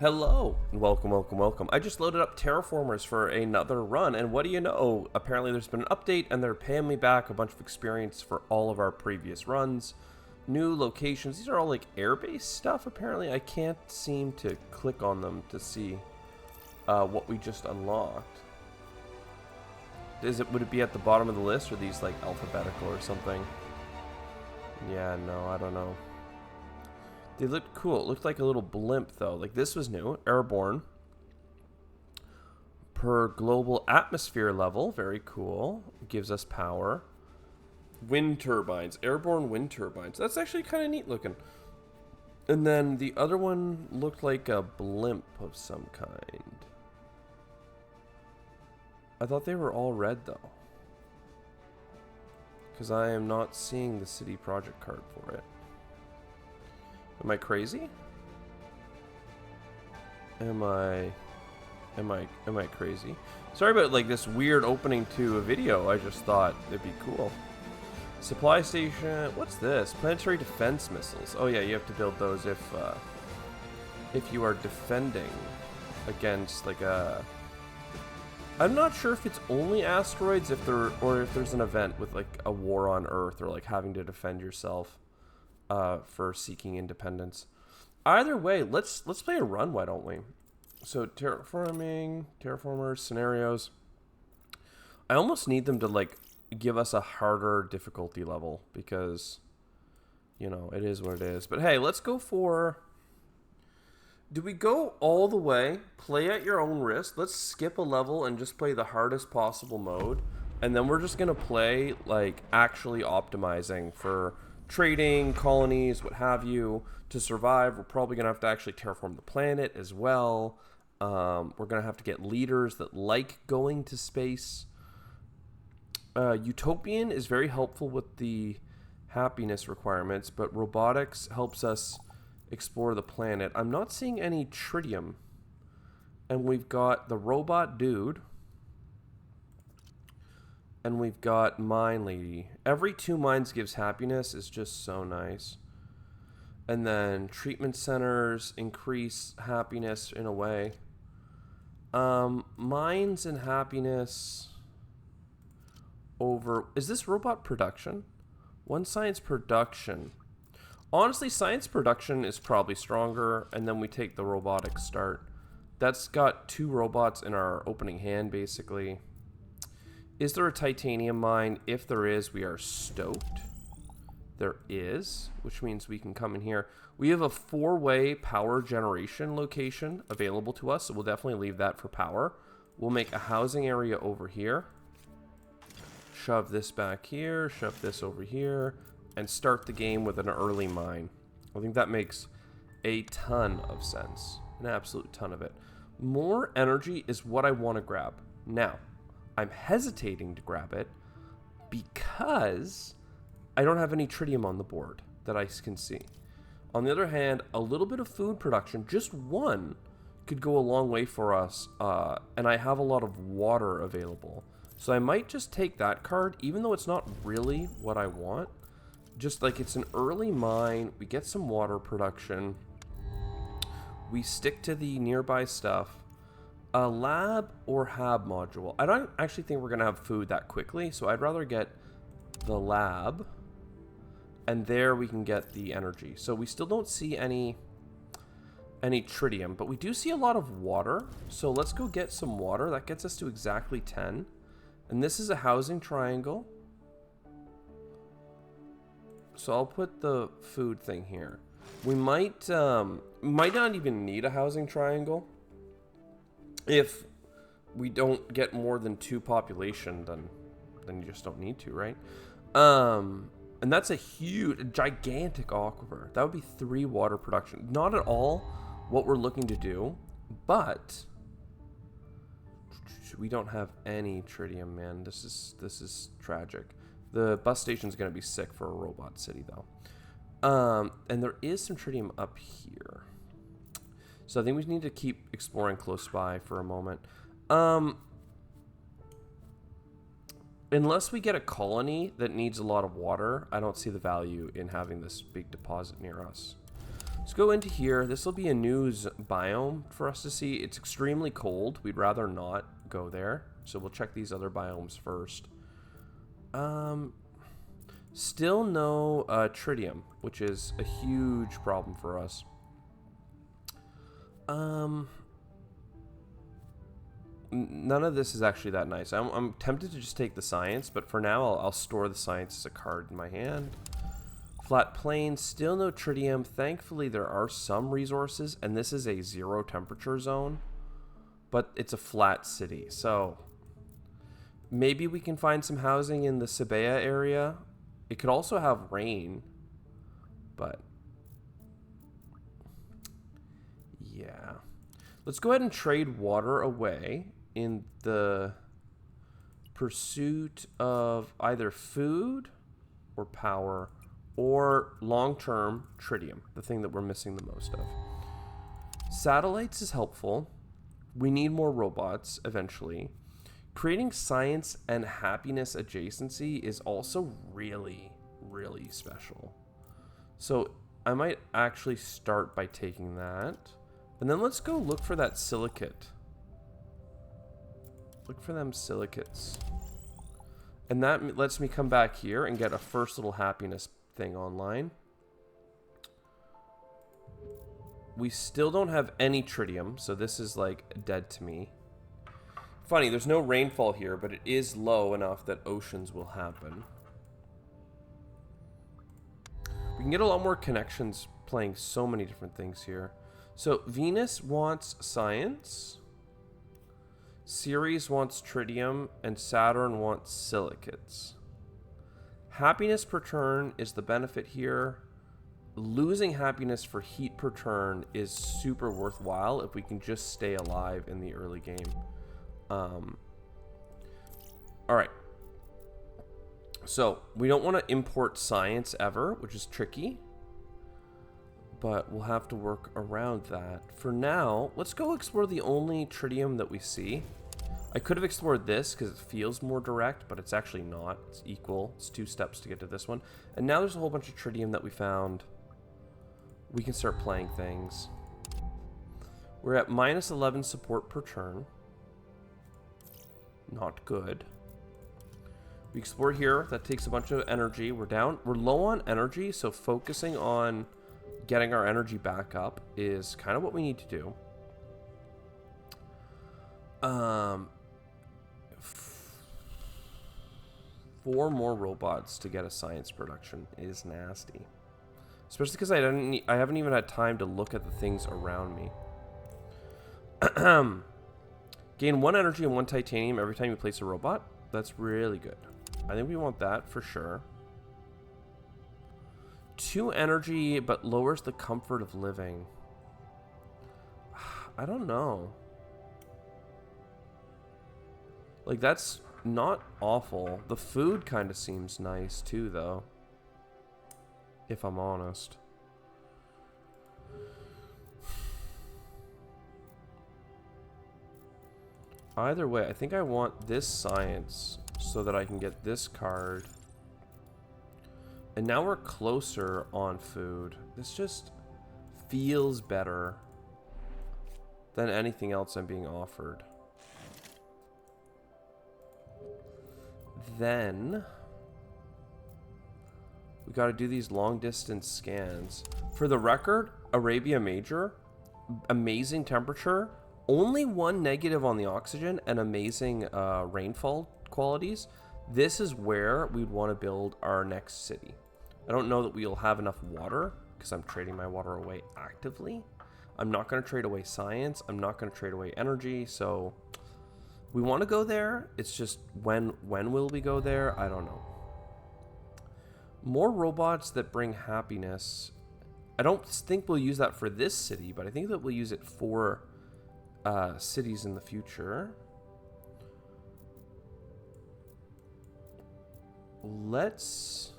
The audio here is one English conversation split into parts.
Hello, and welcome, welcome, welcome. I just loaded up Terraformers for another run, and what do you know? Apparently there's been an update, and they're paying me back a bunch of experience for all of our previous runs. New locations. These are all like airbase stuff, apparently. I can't seem to click on them to see what we just unlocked. Would it be at the bottom of the list, or these like alphabetical or something? Yeah, no, I don't know. They looked cool. It looked like a little blimp, though. Like, this was new. Airborne. Per global atmosphere level. Very cool. Gives us power. Wind turbines. Airborne wind turbines. That's actually kind of neat looking. And then the other one looked like a blimp of some kind. I thought they were all red, though. Because I am not seeing the city project card for it. Am I crazy? Am I crazy? Sorry about like this weird opening to a video. I just thought it'd be cool. Supply station. What's this? Planetary defense missiles. Oh yeah, you have to build those if you are defending against like a. I'm not sure if it's only asteroids, if there's an event with like a war on Earth or like having to defend yourself. For seeking independence. Either way, let's play a run, why don't we? So terraformers, scenarios. I almost need them to like give us a harder difficulty level because, you know, it is what it is. But hey, let's go for. Do we go all the way? Play at your own risk. Let's skip a level and just play the hardest possible mode, and then we're just gonna play like actually optimizing for. Trading, colonies, what have you, to survive. We're probably going to have to actually terraform the planet as well. We're going to have to get leaders that like going to space. Utopian is very helpful with the happiness requirements, but robotics helps us explore the planet. I'm not seeing any tritium. And we've got the robot dude. And we've got Mine Lady. Every 2 mines gives happiness is just so nice. And then treatment centers increase happiness in a way. Mines and happiness over... Is this robot production? One science production. Honestly, science production is probably stronger. And then we take the robotic start. That's got 2 robots in our opening hand, basically. Is there a titanium mine? If there is, we are stoked. There is, which means we can come in here. We have a 4-way power generation location available to us, so we'll definitely leave that for power. We'll make a housing area over here. Shove this back here, shove this over here, and start the game with an early mine. I think that makes a ton of sense. An absolute ton of it. More energy is what I want to grab. Now, I'm hesitating to grab it because I don't have any tritium on the board that I can see. On the other hand, a little bit of food production, just one, could go a long way for us. And I have a lot of water available. So I might just take that card, even though it's not really what I want. Just like it's an early mine. We get some water production. We stick to the nearby stuff. A lab or hab module. I don't actually think we're going to have food that quickly, so I'd rather get the lab, and there we can get the energy. So we still don't see any tritium, but we do see a lot of water, so let's go get some water. That gets us to exactly 10, and this is a housing triangle. So I'll put the food thing here. We might not even need a housing triangle. If we don't get more than 2 population, then you just don't need to, right? And that's a gigantic aquifer. That would be 3 water production. Not at all what we're looking to do, but we don't have any tritium, man. This is tragic. The bus station's going to be sick for a robot city, though. And there is some tritium up here. So I think we need to keep exploring close by for a moment. Unless we get a colony that needs a lot of water, I don't see the value in having this big deposit near us. Let's go into here. This will be a new biome for us to see. It's extremely cold. We'd rather not go there. So we'll check these other biomes first. Still no tritium, which is a huge problem for us. None of this is actually that nice. I'm tempted to just take the science, but for now I'll store the science as a card in my hand. Flat plains, still no tritium. Thankfully, there are some resources, and this is a 0 temperature zone, but it's a flat city, so maybe we can find some housing in the Sabea area. It could also have rain, but yeah. Let's go ahead and trade water away in the pursuit of either food or power, or long-term tritium, the thing that we're missing the most of. Satellites is helpful. We need more robots eventually. Creating science and happiness adjacency is also really, really special. So I might actually start by taking that. And then let's go look for that silicate. Look for them silicates. And that lets me come back here and get a first little happiness thing online. We still don't have any tritium, so this is like dead to me. Funny, there's no rainfall here, but it is low enough that oceans will happen. We can get a lot more connections playing so many different things here. So Venus wants science, Ceres wants tritium, and Saturn wants silicates. Happiness per turn is the benefit here. Losing happiness for heat per turn is super worthwhile if we can just stay alive in the early game. Alright. So, we don't want to import science ever, which is tricky. But we'll have to work around that. For now, let's go explore the only tritium that we see. I could have explored this because it feels more direct, but it's actually not. It's equal. It's 2 steps to get to this one. And now there's a whole bunch of tritium that we found. We can start playing things. We're at minus 11 support per turn. Not good. We explore here. That takes a bunch of energy. We're low on energy, so focusing on getting our energy back up is kind of what we need to do. 4 more robots to get a science production is nasty. Especially because I haven't even had time to look at the things around me. Gain 1 energy and 1 titanium every time you place a robot. That's really good. I think we want that for sure. 2 energy, but lowers the comfort of living. I don't know. Like, that's not awful. The food kind of seems nice too, though. If I'm honest. Either way, I think I want this science so that I can get this card. And now we're closer on food. This just feels better than anything else I'm being offered. Then we got to do these long distance scans. For the record, Arabia Major, amazing temperature, only 1 negative on the oxygen, and amazing rainfall qualities. This is where we'd want to build our next city. I don't know that we'll have enough water because I'm trading my water away actively. I'm not going to trade away science. I'm not going to trade away energy. So we want to go there. It's just when will we go there? I don't know. More robots that bring happiness. I don't think we'll use that for this city, but I think that we'll use it for cities in the future. Let's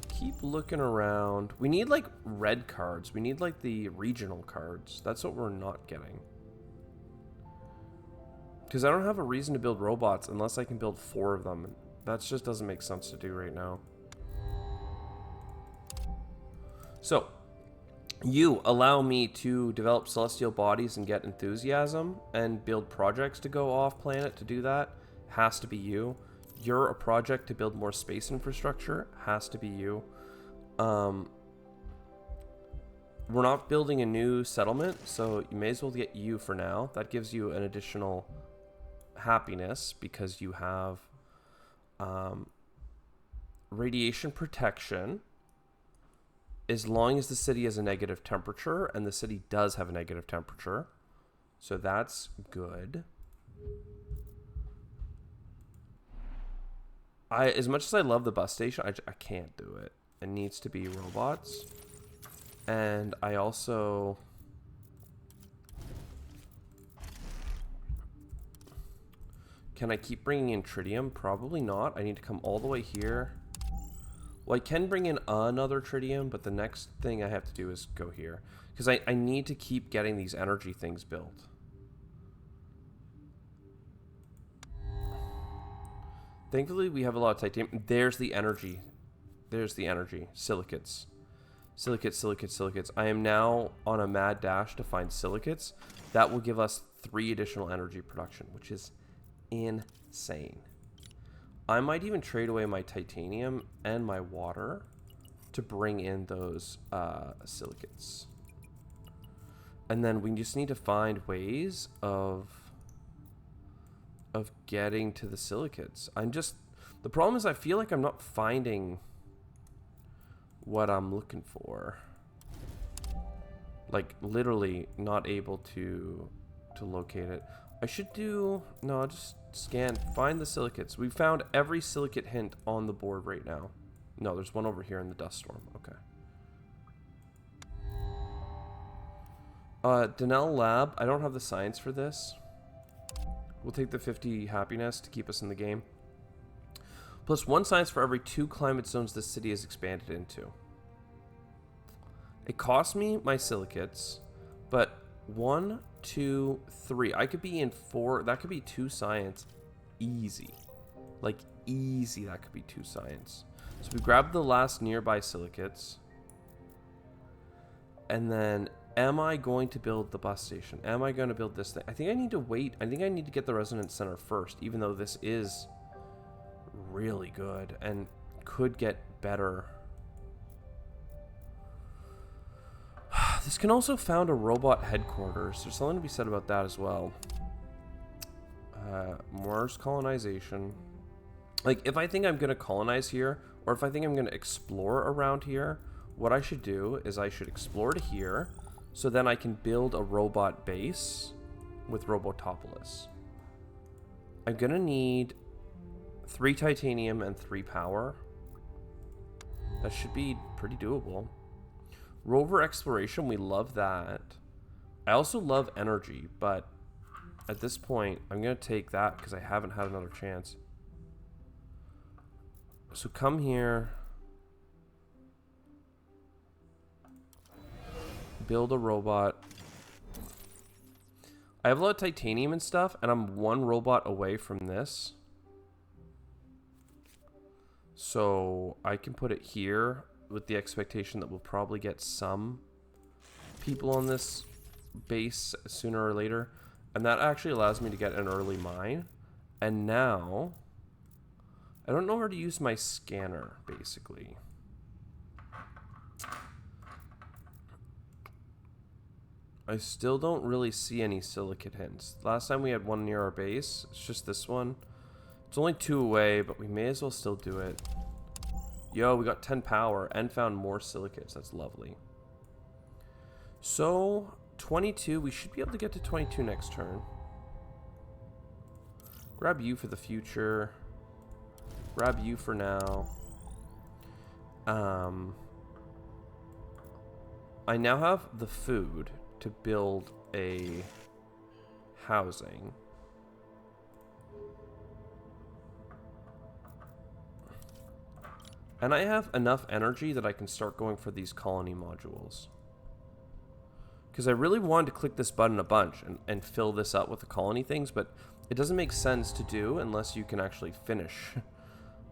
keep looking around. We need like red cards. We need like the regional cards. That's what we're not getting. Because I don't have a reason to build robots unless I can build 4 of them. That just doesn't make sense to do right now. So, you allow me to develop celestial bodies and get enthusiasm and build projects to go off planet to do that. Has to be you. You're a project to build more space infrastructure. Has to be you. We're not building a new settlement, so you may as well get you for now. That gives you an additional happiness because you have radiation protection. As long as the city has a negative temperature, and the city does have a negative temperature. So that's good. As much as I love the bus station, I can't do it. It needs to be robots. And I also... Can I keep bringing in tritium? Probably not. I need to come all the way here. Well, I can bring in another tritium, but the next thing I have to do is go here. Because I need to keep getting these energy things built. Thankfully, we have a lot of titanium. There's the energy. There's the energy. Silicates. Silicates, silicates, silicates. I am now on a mad dash to find silicates. That will give us 3 additional energy production, which is insane. I might even trade away my titanium and my water to bring in those silicates. And then we just need to find ways of getting to the silicates. The problem is I feel like I'm not finding what I'm looking for. Like literally not able to locate it. I should do, no, just scan, find the silicates. We found every silicate hint on the board right now. No, there's one over here in the dust storm. Okay. Denell Lab, I don't have the science for this. We'll take the 50 happiness to keep us in the game. Plus 1 science for every 2 climate zones this city is expanded into. It cost me my silicates, but 1, 2, 3. I could be in 4. That could be 2 science. Easy. Like, easy, that could be 2 science. So we grab the last nearby silicates. And then, am I going to build the bus station? Am I going to build this thing? I think I need to wait. I think I need to get the Resonance Center first, even though this is really good and could get better. This can also found a robot headquarters. There's something to be said about that as well. Mars colonization. Like, if I think I'm going to colonize here, or if I think I'm going to explore around here, what I should do is I should explore to here, so then I can build a robot base with Robotopolis. I'm going to need 3 titanium and 3 power. That should be pretty doable. Rover exploration, we love that. I also love energy, but at this point, I'm going to take that because I haven't had another chance. So come here. Build a robot. I have a lot of titanium and stuff, and I'm 1 robot away from this. So I can put it here with the expectation that we'll probably get some people on this base sooner or later. And that actually allows me to get an early mine. And now, I don't know where to use my scanner, basically. I still don't really see any silicate hints. Last time we had 1 near our base. It's just this one. It's only 2 away, but we may as well still do it. Yo, we got 10 power and found more silicates. That's lovely. So, 22. We should be able to get to 22 next turn. Grab you for the future. Grab you for now. I now have the food to build a housing. And I have enough energy that I can start going for these colony modules. Because I really wanted to click this button a bunch and fill this up with the colony things, but it doesn't make sense to do unless you can actually finish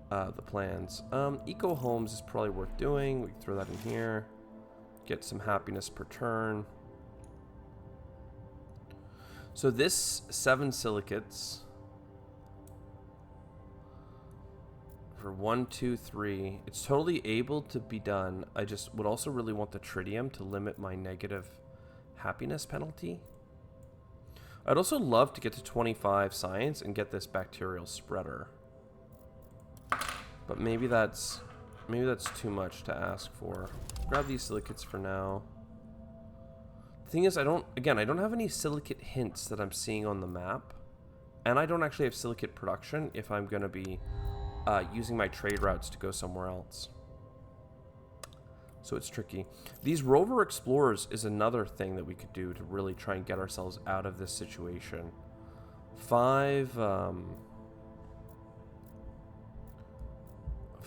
the plans. Eco homes is probably worth doing. We can throw that in here. Get some happiness per turn. So this 7 silicates for 1, 2, 3. It's totally able to be done. I just would also really want the tritium to limit my negative happiness penalty. I'd also love to get to 25 science and get this bacterial spreader. But maybe that's too much to ask for. Grab these silicates for now. The thing is, I don't have any silicate hints that I'm seeing on the map. And I don't actually have silicate production if I'm going to be using my trade routes to go somewhere else. So it's tricky. These rover explorers is another thing that we could do to really try and get ourselves out of this situation. 5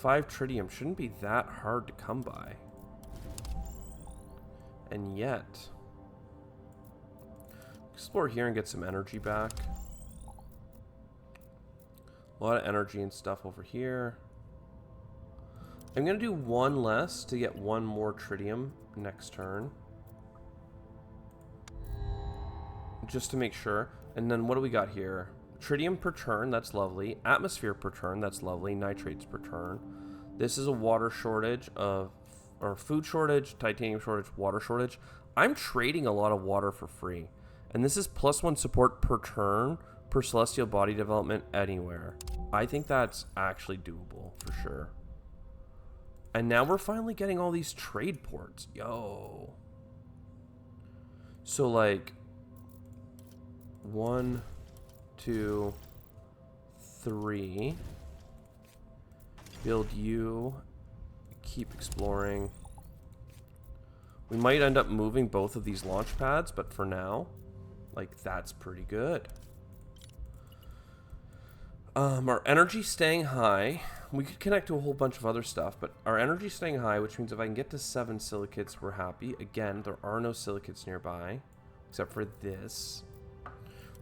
tritium shouldn't be that hard to come by. And yet, explore here and get some energy back. A lot of energy and stuff over here. I'm going to do 1 less to get 1 more tritium next turn. Just to make sure. And then what do we got here? Tritium per turn, that's lovely. Atmosphere per turn, that's lovely. Nitrates per turn. This is a water shortage or food shortage, titanium shortage, water shortage. I'm trading a lot of water for free. And this is +1 support per turn per celestial body development anywhere. I think that's actually doable for sure. And now we're finally getting all these trade ports. Yo. So like 1, 2, 3. Build you. Keep exploring. We might end up moving both of these launch pads, but for now, like, that's pretty good. Our energy staying high. We could connect to a whole bunch of other stuff, but our energy staying high, which means if I can get to 7 silicates, we're happy. Again, there are no silicates nearby, except for this,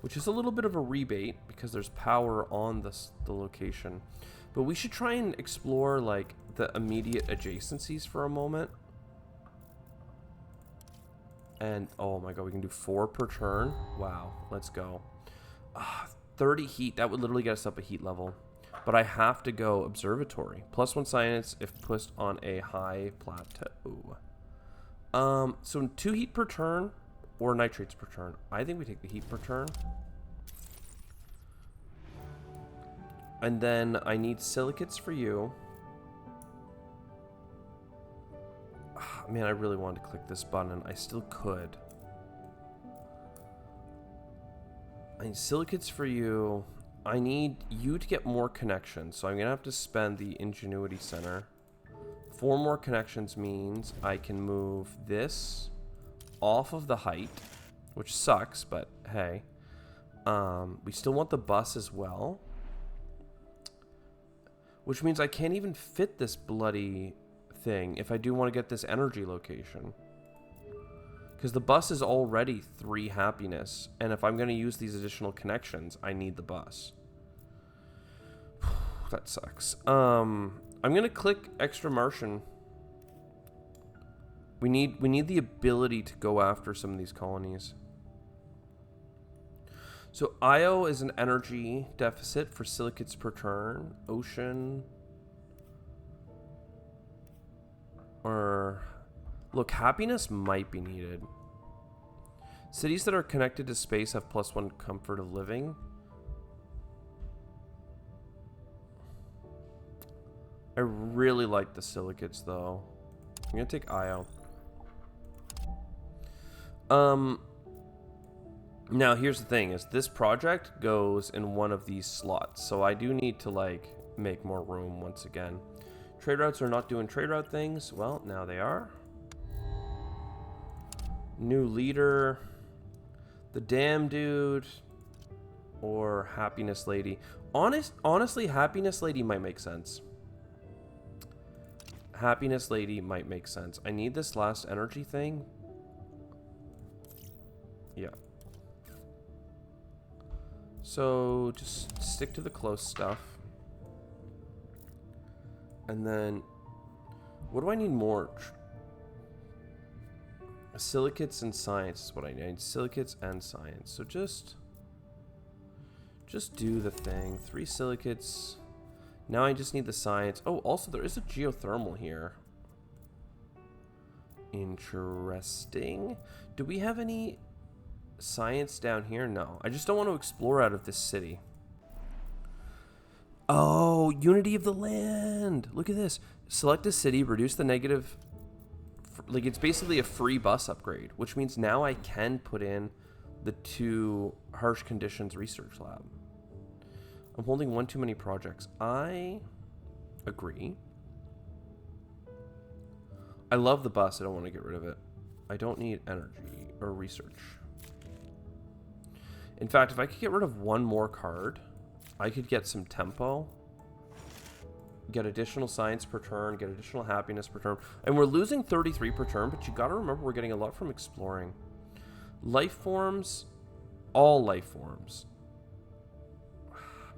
which is a little bit of a rebate because there's power on the location. But we should try and explore, like, the immediate adjacencies for a moment. And, oh my god, we can do 4 per turn. Wow, let's go. 30 heat, that would literally get us up a heat level. But I have to go observatory. +1 science if pushed on a high plateau. So 2 heat per turn or nitrates per turn. I think we take the heat per turn. And then I need silicates for you. Man, I really wanted to click this button. I still could. I need silicates for you. I need you to get more connections. So I'm going to have to spend the Ingenuity Center. 4 more connections means I can move this off of the height, which sucks, but hey. We still want the bus as well. Which means I can't even fit this bloody thing if I do want to get this energy location. Because the bus is already 3 happiness. And if I'm going to use these additional connections, I need the bus. That sucks. I'm going to click Extra Martian. We need the ability to go after some of these colonies. So Io is an energy deficit for silicates per turn. Ocean. Or look, happiness might be needed. Cities that are connected to space have +1 comfort of living. I really like the silicates though. I'm gonna take Io. Now here's the thing, is this project goes in one of these slots, so I do need to like make more room once again. Trade routes are not doing trade route things. Well, now they are. New leader. The damn dude. Or Happiness Lady. Honestly, Happiness Lady might make sense. Happiness Lady might make sense. I need this last energy thing. Yeah. So just stick to the close stuff. And then, what do I need more? Silicates and science is what I need. Silicates and science. So just do the thing. 3 silicates. Now I just need the science. Oh, also there is a geothermal here. Interesting. Do we have any science down here? No. I just don't want to explore out of this city. Oh, unity of the land. Look at this. Select a city, reduce the negative. Like, it's basically a free bus upgrade, which means now I can put in the 2 harsh conditions research lab. I'm holding one too many projects. I agree. I love the bus. I don't want to get rid of it. I don't need energy or research. In fact, if I could get rid of one more card, I could get some tempo, get additional science per turn, get additional happiness per turn. And we're losing 33 per turn, but you got to remember we're getting a lot from exploring. Life forms, all life forms.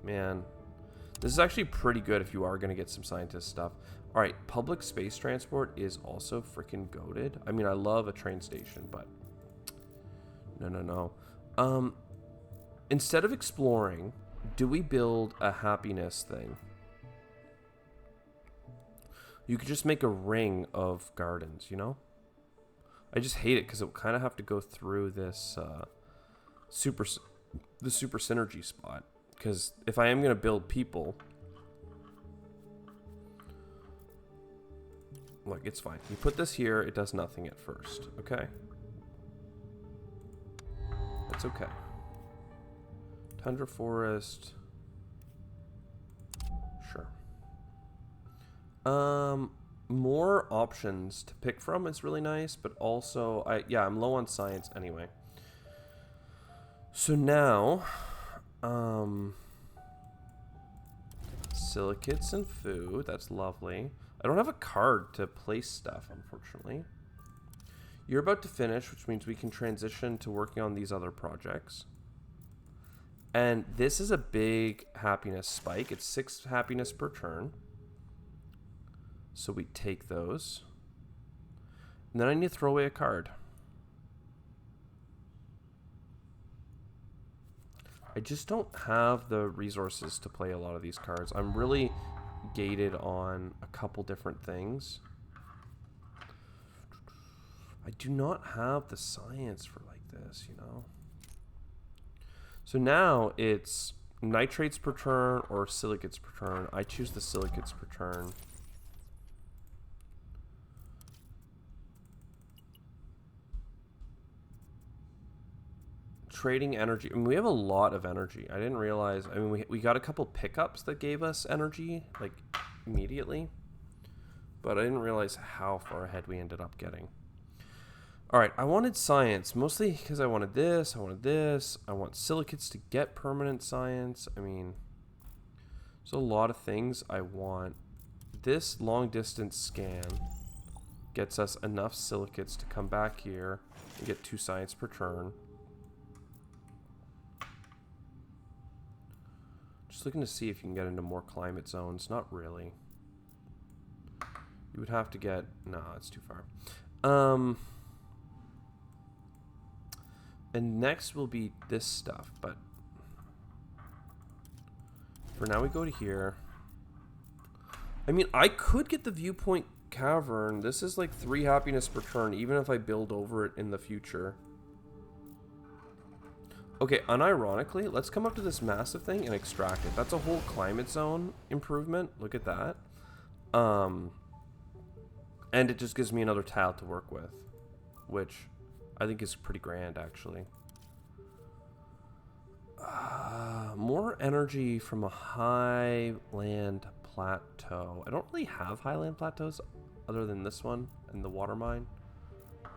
Man, this is actually pretty good if you are going to get some scientist stuff. All right, public space transport is also freaking goated. I mean, I love a train station, but no. Instead of exploring, do we build a happiness thing? You could just make a ring of gardens, you know? I just hate it because it will kind of have to go through this super synergy spot. Because if I am going to build people, look, it's fine. You put this here, it does nothing at first, okay? That's okay. Tundra forest. Sure. More options to pick from is really nice, but also I'm low on science anyway. So now, silicates and food, that's lovely. I don't have a card to place stuff, unfortunately. You're about to finish, which means we can transition to working on these other projects. And this is a big happiness spike. It's 6 happiness per turn. So we take those. And then I need to throw away a card. I just don't have the resources to play a lot of these cards. I'm really gated on a couple different things. I do not have the science for like this, you know. So now it's nitrates per turn or silicates per turn. I choose the silicates per turn. Trading energy. I mean, we have a lot of energy. I didn't realize. I mean, we got a couple pickups that gave us energy, like, immediately. But I didn't realize how far ahead we ended up getting. Alright, I wanted science. Mostly because I wanted this. I wanted this. I want silicates to get permanent science. I mean, there's a lot of things I want. This long distance scan gets us enough silicates to come back here and get 2 science per turn. Just looking to see if you can get into more climate zones. Not really. You would have to get... No, it's too far. And next will be this stuff, but... For now we go to here. I mean, I could get the viewpoint cavern. This is like 3 happiness per turn, even if I build over it in the future. Okay, unironically, let's come up to this massive thing and extract it. That's a whole climate zone improvement. Look at that. And it just gives me another tile to work with, which I think is pretty grand, actually. More energy from a highland plateau. I don't really have highland plateaus other than this one and the water mine.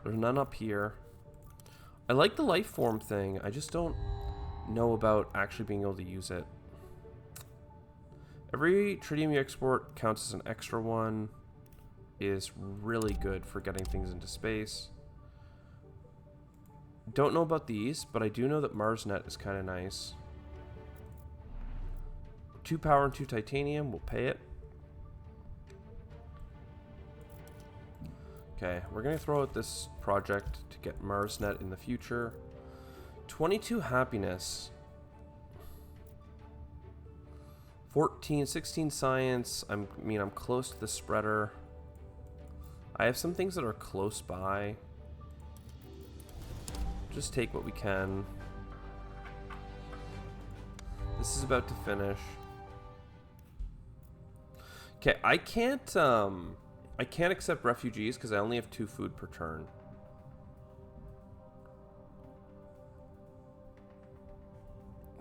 There's none up here. I like the life form thing. I just don't know about actually being able to use it. Every tritium you export counts as an extra one. Is really good for getting things into space. Don't know about these, but I do know that MarsNet is kind of nice. 2 power and 2 titanium. We'll pay it. Okay, we're going to throw out this project to get MarsNet in the future. 22 happiness. 16 science. I mean, I'm close to the spreader. I have some things that are close by. Just take what we can. This is about to finish. Okay, I can't accept refugees because I only have 2 food per turn.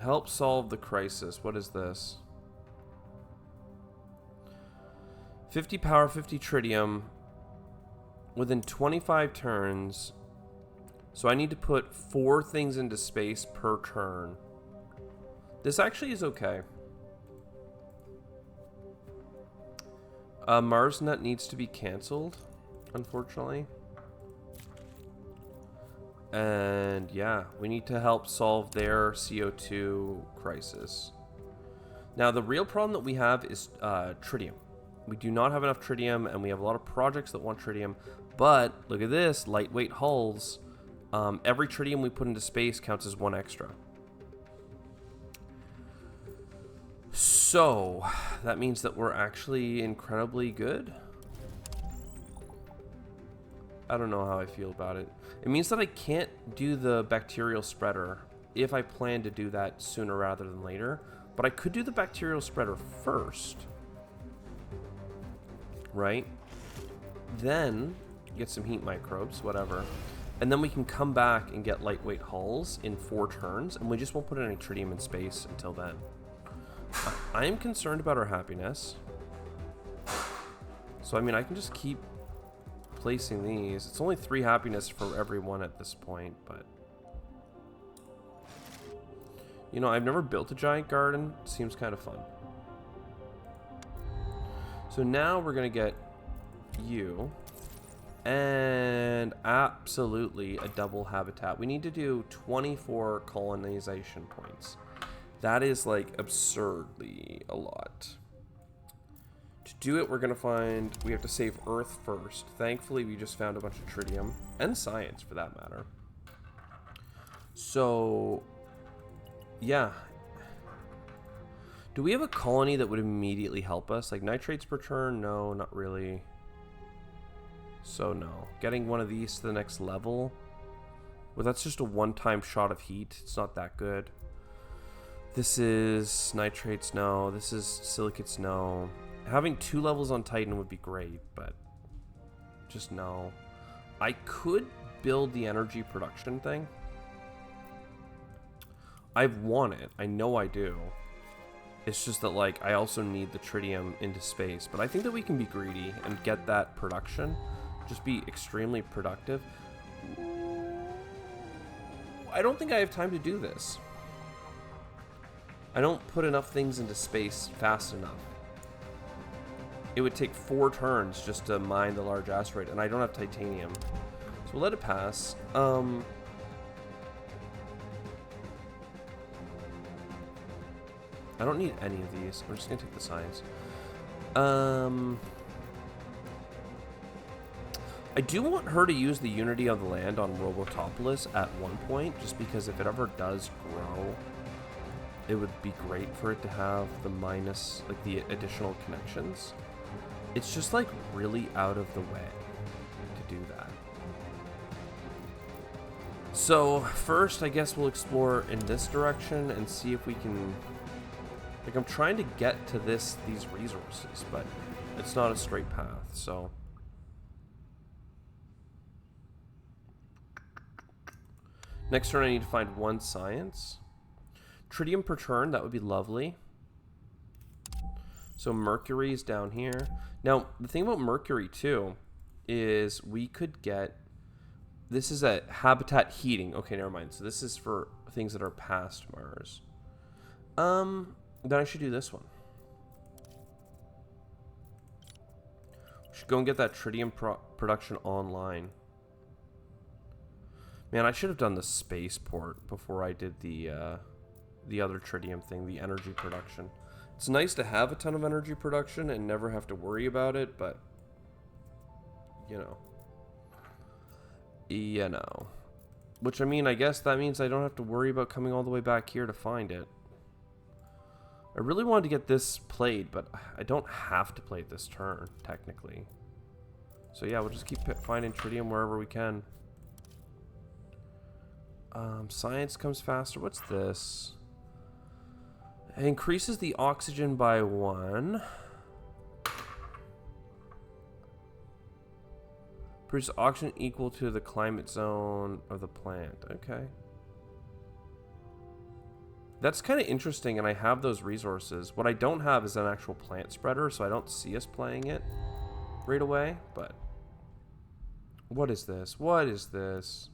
Help solve the crisis. What is this? 50 power, 50 tritium within 25 turns. So I need to put 4 things into space per turn. This actually is okay. MarsNet needs to be canceled, unfortunately. And yeah, we need to help solve their CO2 crisis. Now, the real problem that we have is tritium. We do not have enough tritium, and we have a lot of projects that want tritium. But look at this, lightweight hulls. Every tritium we put into space counts as 1 extra. So that means that we're actually incredibly good. I don't know how I feel about it. It means that I can't do the bacterial spreader if I plan to do that sooner rather than later. But I could do the bacterial spreader first. Right? Then get some heat microbes, whatever. And then we can come back and get lightweight hulls in 4 turns. And we just won't put any tritium in space until then. I am concerned about our happiness. So, I mean, I can just keep placing these. It's only 3 happiness for every one at this point, but... You know, I've never built a giant garden. It seems kind of fun. So now we're going to get you. And absolutely a double habitat. We need to do 24 colonization points. That is like absurdly a lot. To do it, we're going to find... We have to save Earth first. Thankfully, we just found a bunch of tritium. And science, for that matter. So... Yeah. Do we have a colony that would immediately help us? Like nitrates per turn? No, not really. So no. Getting one of these to the next level? Well, that's just a one-time shot of heat. It's not that good. This is nitrates, no. This is silicates, no. Having 2 levels on Titan would be great, but just no. I could build the energy production thing. I want it. I know I do. It's just that, like, I also need the tritium into space. But I think that we can be greedy and get that production. Just be extremely productive. I don't think I have time to do this. I don't put enough things into space fast enough. It would take 4 turns just to mine the large asteroid, and I don't have titanium. So we'll let it pass. I don't need any of these. I'm just going to take the science. I do want her to use the Unity of the Land on Robotopolis at one point, just because if it ever does grow, it would be great for it to have the minus, like the additional connections. It's just like really out of the way to do that. So first, I guess we'll explore in this direction and see if we can... Like, I'm trying to get to these resources, but it's not a straight path, so... Next turn I need to find 1 science. Tritium per turn, that would be lovely. So Mercury's down here. Now, the thing about Mercury, too, is we could get... This is a habitat heating. Okay, never mind. So this is for things that are past Mars. Then I should do this one. We should go and get that tritium production online. Man, I should have done the spaceport before I did the other tritium thing, the energy production. It's nice to have a ton of energy production and never have to worry about it, but, you know, Yeah, no. Which, I mean, I guess that means I don't have to worry about coming all the way back here to find it. I really wanted to get this played, but I don't have to play it this turn, technically. So yeah, we'll just keep finding tritium wherever we can. Science comes faster. What's this? It increases the oxygen by 1. Produce oxygen equal to the climate zone of the plant. Okay. That's kind of interesting, and I have those resources. What I don't have is an actual plant spreader, so I don't see us playing it right away, but... What is this? What is this?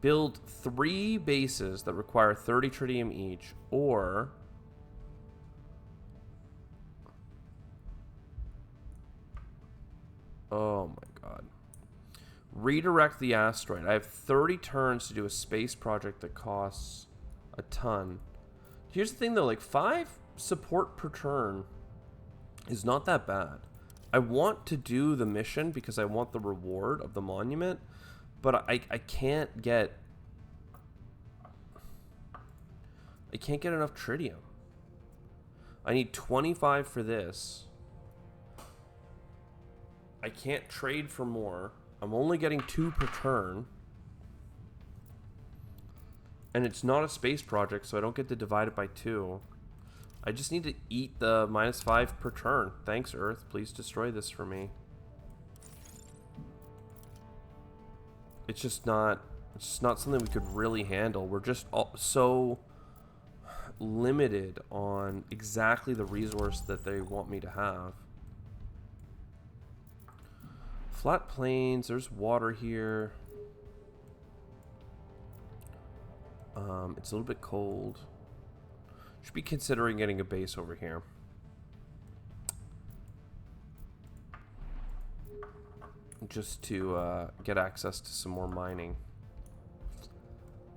Build 3 bases that require 30 tritium each, or... Oh my god. Redirect the asteroid. I have 30 turns to do a space project that costs a ton. Here's the thing though, like 5 support per turn is not that bad. I want to do the mission because I want the reward of the monument, but I can't get enough tritium. I need 25 for this. I can't trade for more. I'm only getting 2 per turn. And it's not a space project, so I don't get to divide it by 2. I just need to eat the -5 per turn. Thanks, Earth. Please destroy this for me. It's just not something we could really handle. We're just so limited on exactly the resource that they want me to have. Flat plains, there's water here. It's a little bit cold. Should be considering getting a base over here. Just to get access to some more mining.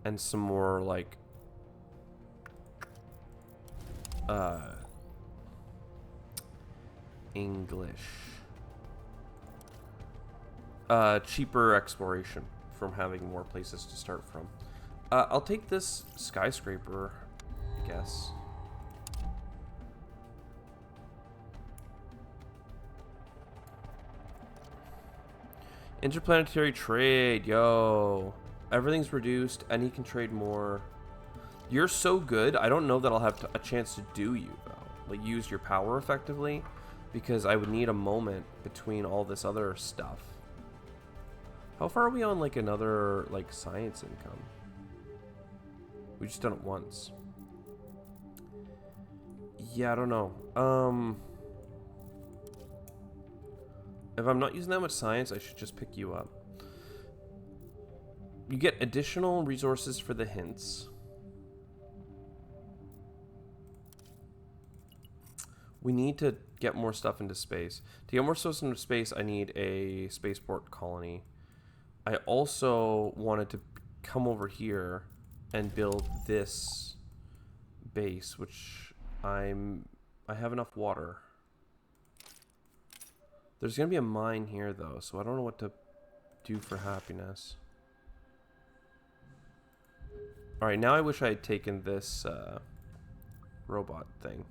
And some more, like... English. Cheaper exploration from having more places to start from. I'll take this skyscraper, I guess. Interplanetary trade, yo. Everything's reduced, and he can trade more. You're so good, I don't know that I'll have a chance to do you, though. Like, use your power effectively, because I would need a moment between all this other stuff. How far are we on, like, another, like, science income? We just done it once. Yeah, I don't know. If I'm not using that much science, I should just pick you up. You get additional resources for the hints. We need to get more stuff into space. To get more stuff into space, I need a spaceport colony. I also wanted to come over here and build this base, which I have enough water. There's gonna be a mine here though, so I don't know what to do for happiness. Alright, now I wish I had taken this robot thing.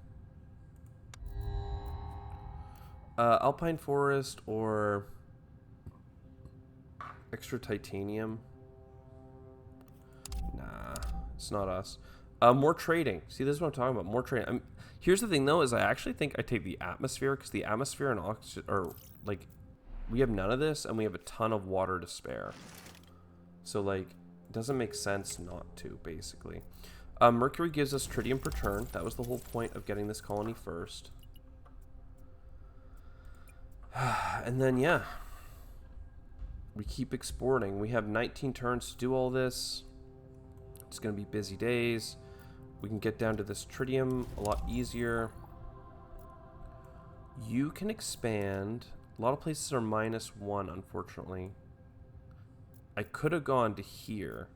Alpine Forest or extra titanium. Nah, it's not us. More trading. See, this is what I'm talking about. More trading. Here's the thing, though, is I actually think I take the atmosphere, because the atmosphere and oxygen are, like, we have none of this, and we have a ton of water to spare. So, like, it doesn't make sense not to, basically. Mercury gives us tritium per turn. That was the whole point of getting this colony first. And then, yeah. We keep exporting. We have 19 turns to do all this. It's going to be busy days. We can get down to this tritium a lot easier. You can expand. A lot of places are -1, unfortunately. I could have gone to here.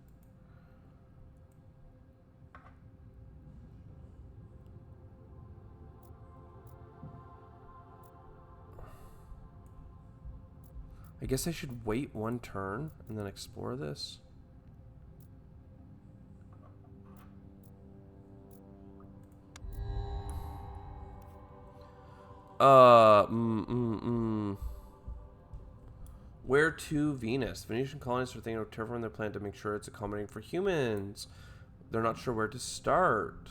I guess I should wait one turn and then explore this. Where to Venus? Venetian colonists are thinking of terraforming their planet to make sure it's accommodating for humans. They're not sure where to start.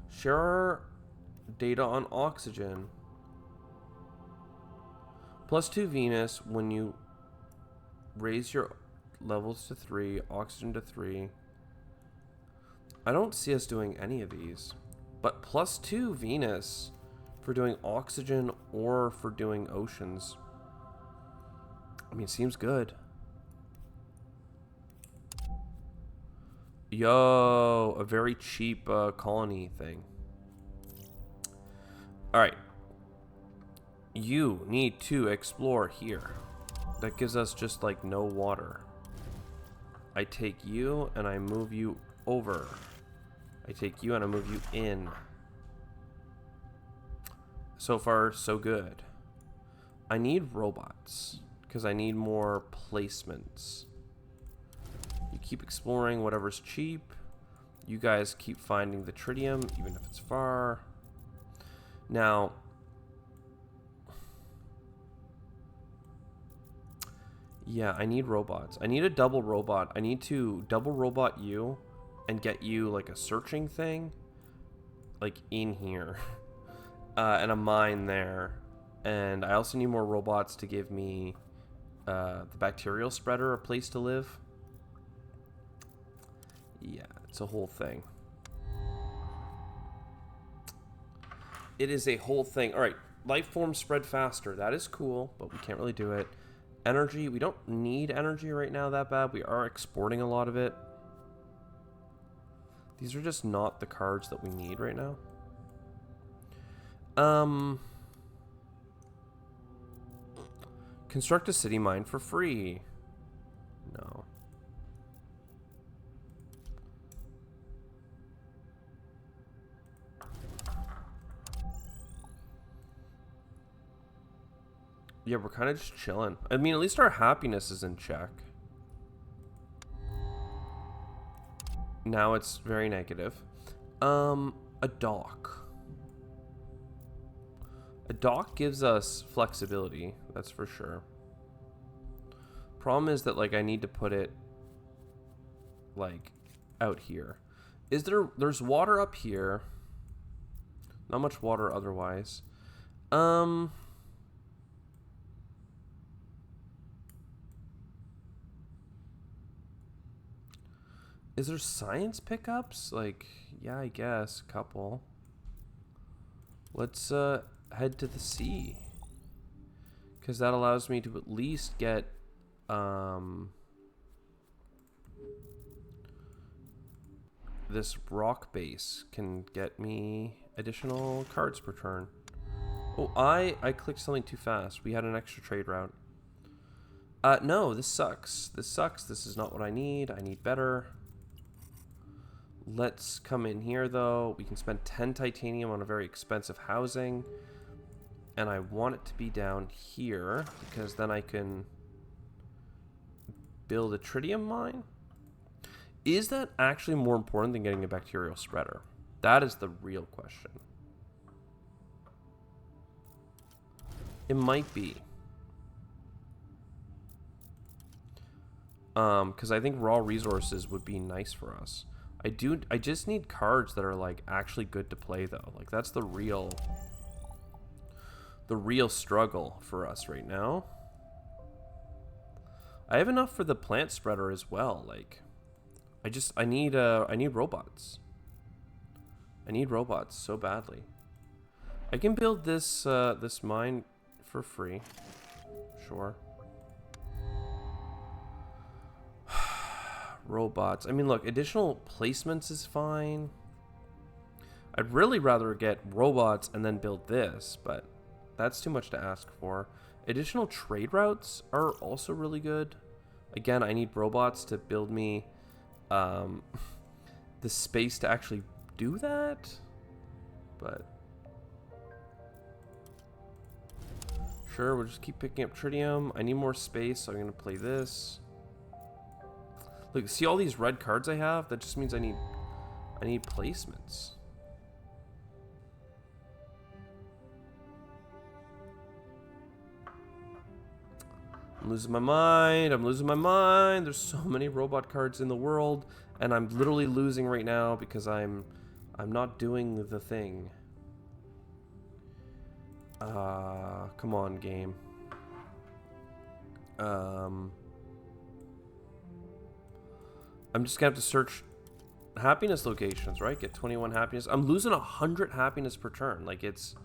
Share data on oxygen. +2 Venus when you raise your levels to 3, oxygen to 3. I don't see us doing any of these. But +2 Venus for doing oxygen or for doing oceans. I mean, seems good. Yo, a very cheap colony thing. Alright. You need to explore here. That gives us just like no water. I take you and I move you over. I take you and I move you in. So far, so good. I need robots because I need more placements. You keep exploring whatever's cheap. You guys keep finding the tritium, even if it's far. Now, yeah, I need robots. I need a double robot. I need to double robot you and get you like a searching thing like in here and a mine there. And I also need more robots to give me the bacterial spreader a place to live. Yeah, it's a whole thing. It is a whole thing. All right, life forms spread faster. That is cool, but we can't really do it. Energy, we don't need energy right now that bad. We are exporting a lot of it. These are just not the cards that we need right now. Construct a city mine for free. No. Yeah, we're kind of just chilling. I mean, at least our happiness is in check. Now it's very negative. A dock. A dock gives us flexibility, that's for sure. Problem is that, like, I need to put it, like, out here. There's water up here. Not much water otherwise. Is there science pickups? Like, yeah, I guess, a couple. Let's head to the sea. Because that allows me to at least get this rock base can get me additional cards per turn. Oh, I clicked something too fast. We had an extra trade route. No, this sucks. This sucks. This is not what I need. I need better. Let's come in here, though. We can spend 10 titanium on a very expensive housing. And I want it to be down here, because then I can build a tritium mine. Is that actually more important than getting a bacterial spreader? That is the real question. It might be. Because I think raw resources would be nice for us. I just need cards that are like actually good to play though. Like that's the real struggle for us right now. I have enough for the plant spreader as well. Like I need robots. I need robots so badly. I can build this this mine for free. Sure. Robots. I mean, look, additional placements is fine. I'd really rather get robots and then build this, but that's too much to ask for. Additional trade routes are also really good. Again, I need robots to build me the space to actually do that. But Sure, we'll just keep picking up tritium. I need more space, so I'm gonna play this. Look, see all these red cards I have? That just means I need placements. I'm losing my mind. I'm losing my mind. There's so many robot cards in the world, and I'm literally losing right now because I'm not doing the thing. Come on, game. I'm just gonna have to search happiness locations, right? Get 21 happiness. I'm losing 100 happiness per turn. Like it's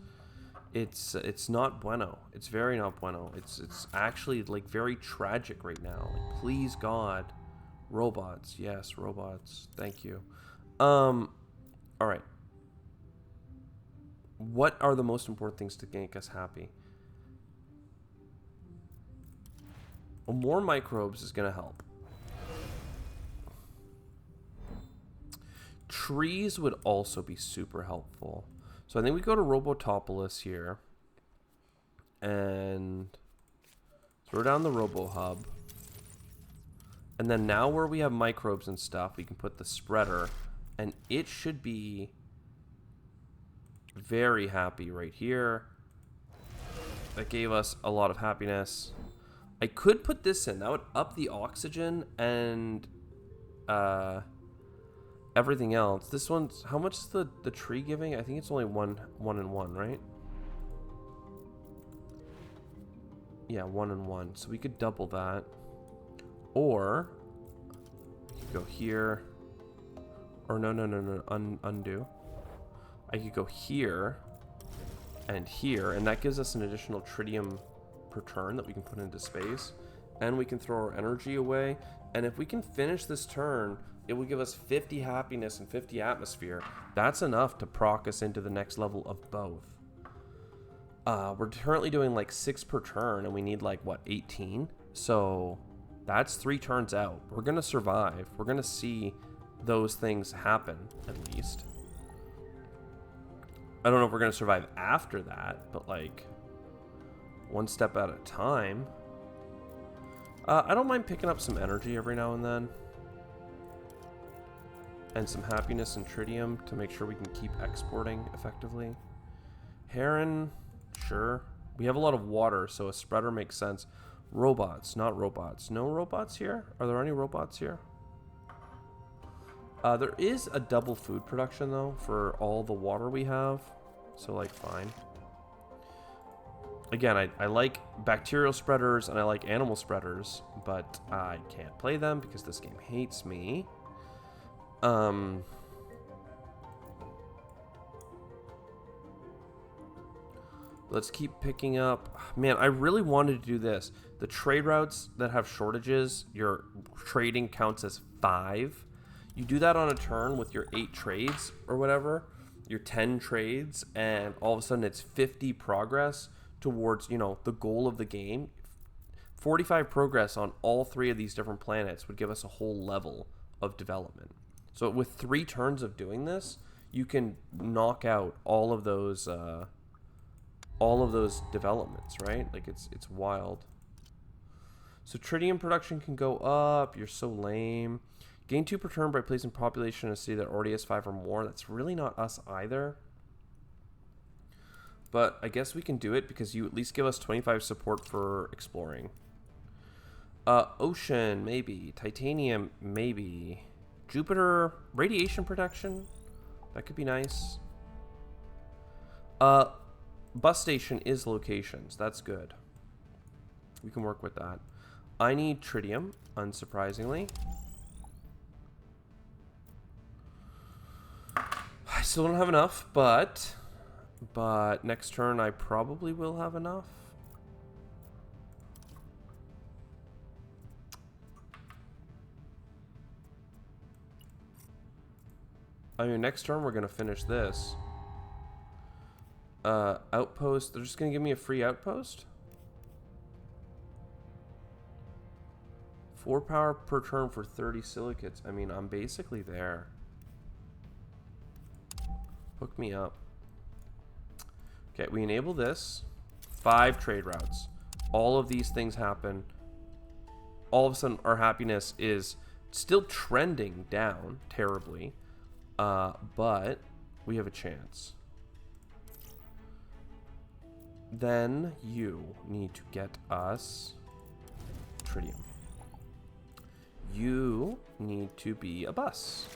not bueno. It's very not bueno. It's actually like very tragic right now. Like, please God, robots. Yes, robots. Thank you. All right. What are the most important things to make us happy? Well, more microbes is gonna help. Trees would also be super helpful. So I think we go to Robotopolis here and throw down the Robo Hub. And then now where we have microbes and stuff, we can put the spreader, and it should be very happy right here. That gave us a lot of happiness. I could put this in. That would up the oxygen and everything else. This one's, how much is the tree giving? I think it's only one and one, right? Yeah, 1 and 1. So we could double that. Or we could go here. Or no, undo. I could go here and here, and that gives us an additional tritium per turn that we can put into space. And we can throw our energy away. And if we can finish this turn, it will give us 50 happiness and 50 atmosphere. That's enough to proc us into the next level of both. We're currently doing like 6 per turn, and we need like, what, 18? So that's 3 turns out. We're going to survive. We're going to see those things happen, at least. I don't know if we're going to survive after that, but like, one step at a time. I don't mind picking up some energy every now and then. And some happiness and tritium to make sure we can keep exporting effectively. Heron, sure. We have a lot of water, so a spreader makes sense. Robots, not robots. No robots here? Are there any robots here? There is a double food production, though, for all the water we have. So, like, fine. Again, I like bacterial spreaders and I like animal spreaders, but I can't play them because this game hates me. Let's keep picking up. Man, I really wanted to do this. The trade routes that have shortages, your trading counts as 5. You do that on a turn with your 8 trades or whatever, your 10 trades, and all of a sudden it's 50 progress towards, you know, the goal of the game. 45 progress on all 3 of these different planets would give us a whole level of development. So with 3 turns of doing this, you can knock out all of those developments, right? Like it's wild. So tritium production can go up. You're so lame. Gain 2 per turn by placing population in a city that already has 5 or more. That's really not us either. But I guess we can do it because you at least give us 25 support for exploring. Ocean, maybe. Titanium, maybe. Jupiter, radiation protection. That could be nice. Bus station is locations. That's good. We can work with that. I need tritium, unsurprisingly. I still don't have enough, but next turn I probably will have enough. I mean, next turn we're gonna finish this. Outpost, they're just gonna give me a free outpost? 4 power per turn for 30 silicates. I mean, I'm basically there. Hook me up. Okay, we enable this. 5 trade routes. All of these things happen. All of a sudden, our happiness is still trending down terribly, but we have a chance. Then you need to get us tritium. You need to be a bus.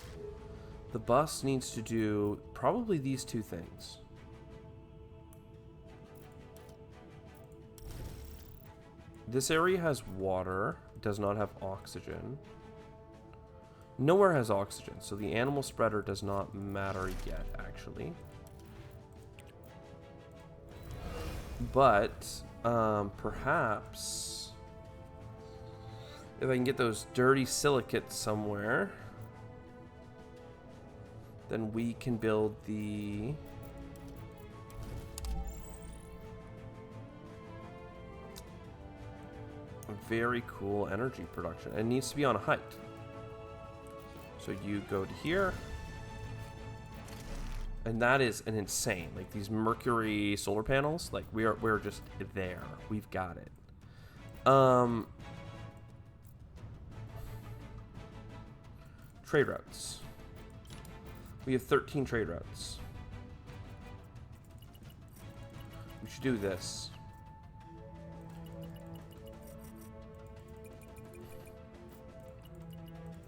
The bus needs to do probably these 2 things. This area has water, does not have oxygen. Nowhere has oxygen, so the animal spreader does not matter yet, actually. But, perhaps, if I can get those dirty silicates somewhere, then we can build the... very cool energy production. It needs to be on a height. So you go to here. And that is an insane. Like these Mercury solar panels, like we're just there. We've got it. Trade routes. We have 13 trade routes. We should do this.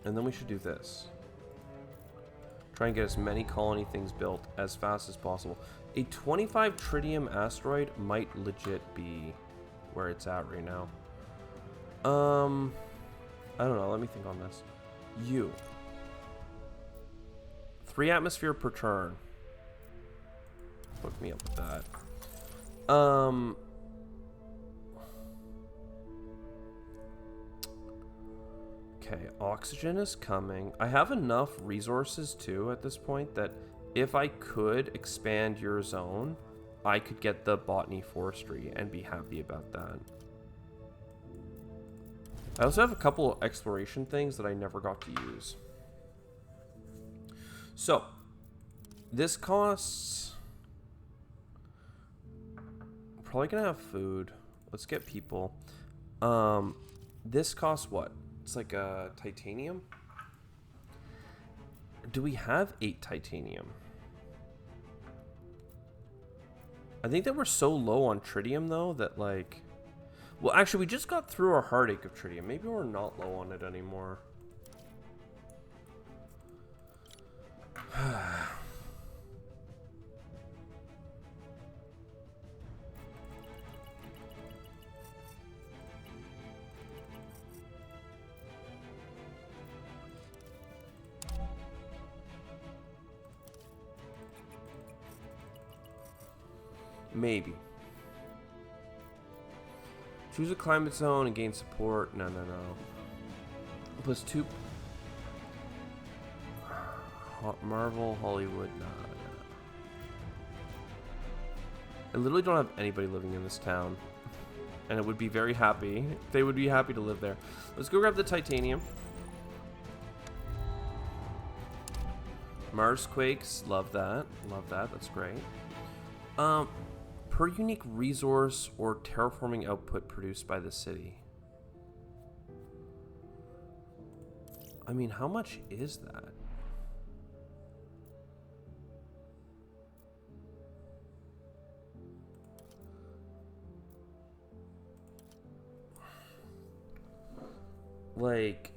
And then we should do this. Try and get as many colony things built as fast as possible. A 25 tritium asteroid might legit be where it's at right now. I don't know. Let me think on this. You. 3 atmosphere per turn. Hook me up with that. Okay, oxygen is coming. I have enough resources too at this point that if I could expand your zone, I could get the botany forestry and be happy about that. I also have a couple of exploration things that I never got to use. So, this costs... Probably gonna have food. Let's get people. This costs what? It's like a titanium. Do we have 8 titanium? I think that we're so low on tritium though that like... Well, actually, we just got through our heartache of tritium. Maybe we're not low on it anymore. Maybe. Choose a climate zone and gain support. No. +2. Marvel, Hollywood. No. I literally don't have anybody living in this town. And it would be very happy. They would be happy to live there. Let's go grab the titanium. Mars quakes. Love that. Love that. That's great. Per unique resource or terraforming output produced by the city. I mean, how much is that? Like...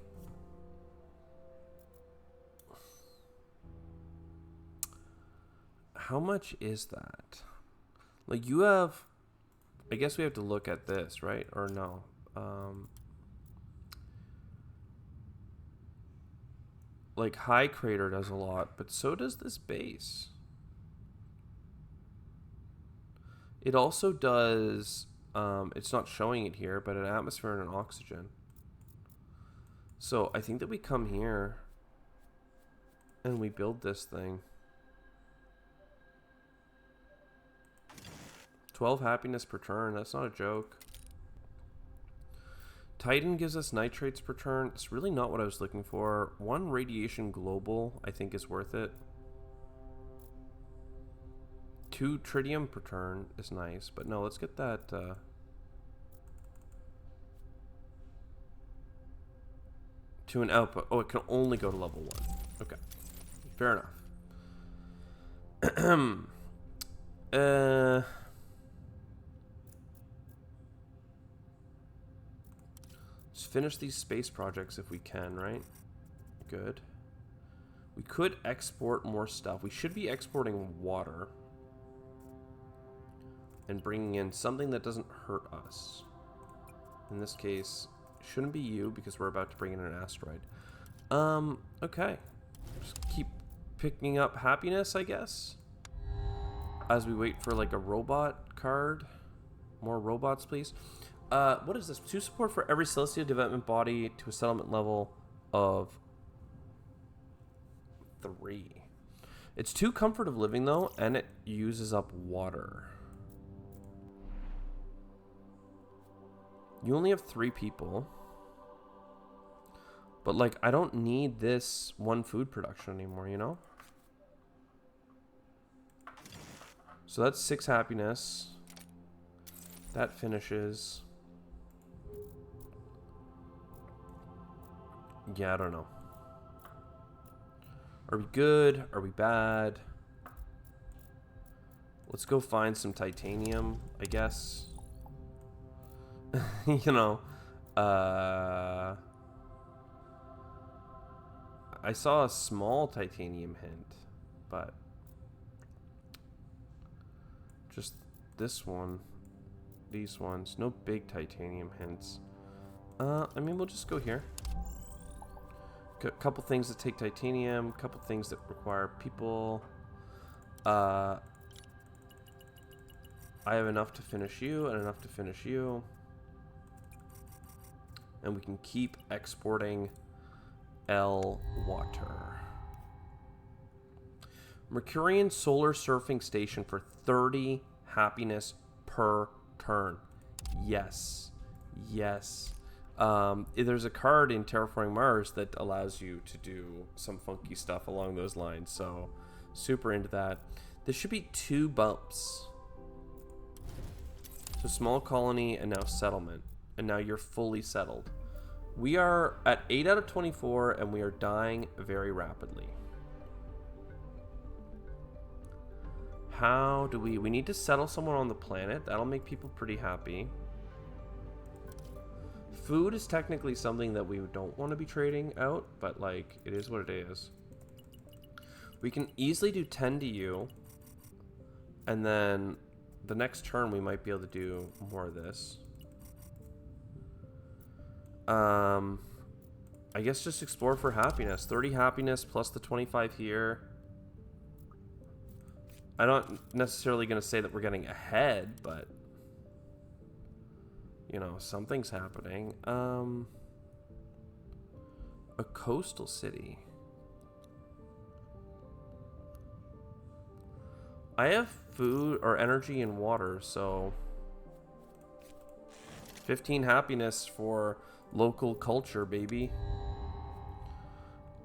How much is that? Like, you have... I guess we have to look at this, right? Or no? Like, High Crater does a lot, but so does this base. It also does... it's not showing it here, but an atmosphere and an oxygen. So, I think that we come here and we build this thing. 12 happiness per turn. That's not a joke. Titan gives us nitrates per turn. It's really not what I was looking for. 1 radiation global, I think, is worth it. 2 tritium per turn is nice, but no, let's get that. To an output. Oh, it can only go to level 1. Okay, fair enough. Let's finish these space projects if we can, right? Good. We could export more stuff. We should be exporting water and bringing in something that doesn't hurt us. In this case, shouldn't be you because we're about to bring in an asteroid. Okay. Just keep picking up happiness, I guess. As we wait for like a robot card. More robots, please. What is this? 2 support for every celestial development body to a settlement level of 3. It's 2 comfort of living though, and it uses up water. You only have 3 people. But like, I don't need this 1 food production anymore, you know? So that's 6 happiness. That finishes. Yeah, I don't know. Are we good? Are we bad? Let's go find some titanium, I guess. You know, I saw a small titanium hint, but just this one, these ones, no big titanium hints. I mean, we'll just go here. A couple things that take titanium, a couple things that require people. I have enough to finish you and enough to finish you. And we can keep exporting L water. Mercurian solar surfing station for 30 happiness per turn. Yes. Yes. There's a card in Terraforming Mars that allows you to do some funky stuff along those lines, so super into that. There should be 2 bumps. So small colony and now settlement. And now you're fully settled. We are at 8 out of 24 and we are dying very rapidly. How do we need to settle someone on the planet. That'll make people pretty happy. Food is technically something that we don't want to be trading out, but like, it is what it is. We can easily do 10 to you, and then the next turn we might be able to do more of this. I guess just explore for happiness. 30 happiness plus the 25 here. I'm not necessarily going to say that we're getting ahead, but you know, something's happening. A coastal city. I have food or energy and water, so 15 happiness for local culture, baby.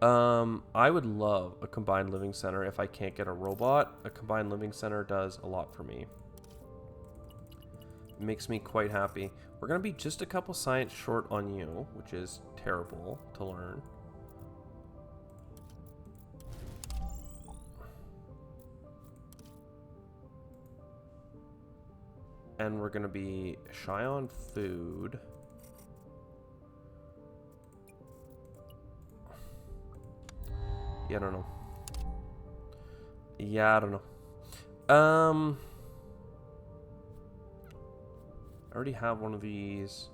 I would love a combined living center if I can't get a robot. A combined living center does a lot for me. It makes me quite happy. We're going to be just a couple science short on you, which is terrible to learn. And we're going to be shy on food. Yeah, I don't know. Yeah, I don't know. I already have one of these.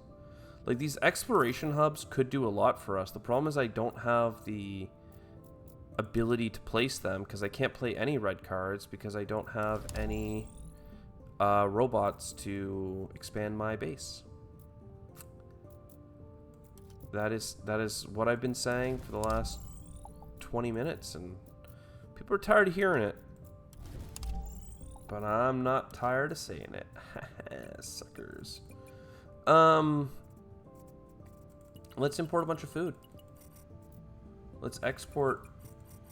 Like, these exploration hubs could do a lot for us. The problem is I don't have the ability to place them because I can't play any red cards because I don't have any robots to expand my base. That is what I've been saying for the last 20 minutes, and people are tired of hearing it. But I'm not tired of saying it. Suckers. Let's import a bunch of food. Let's export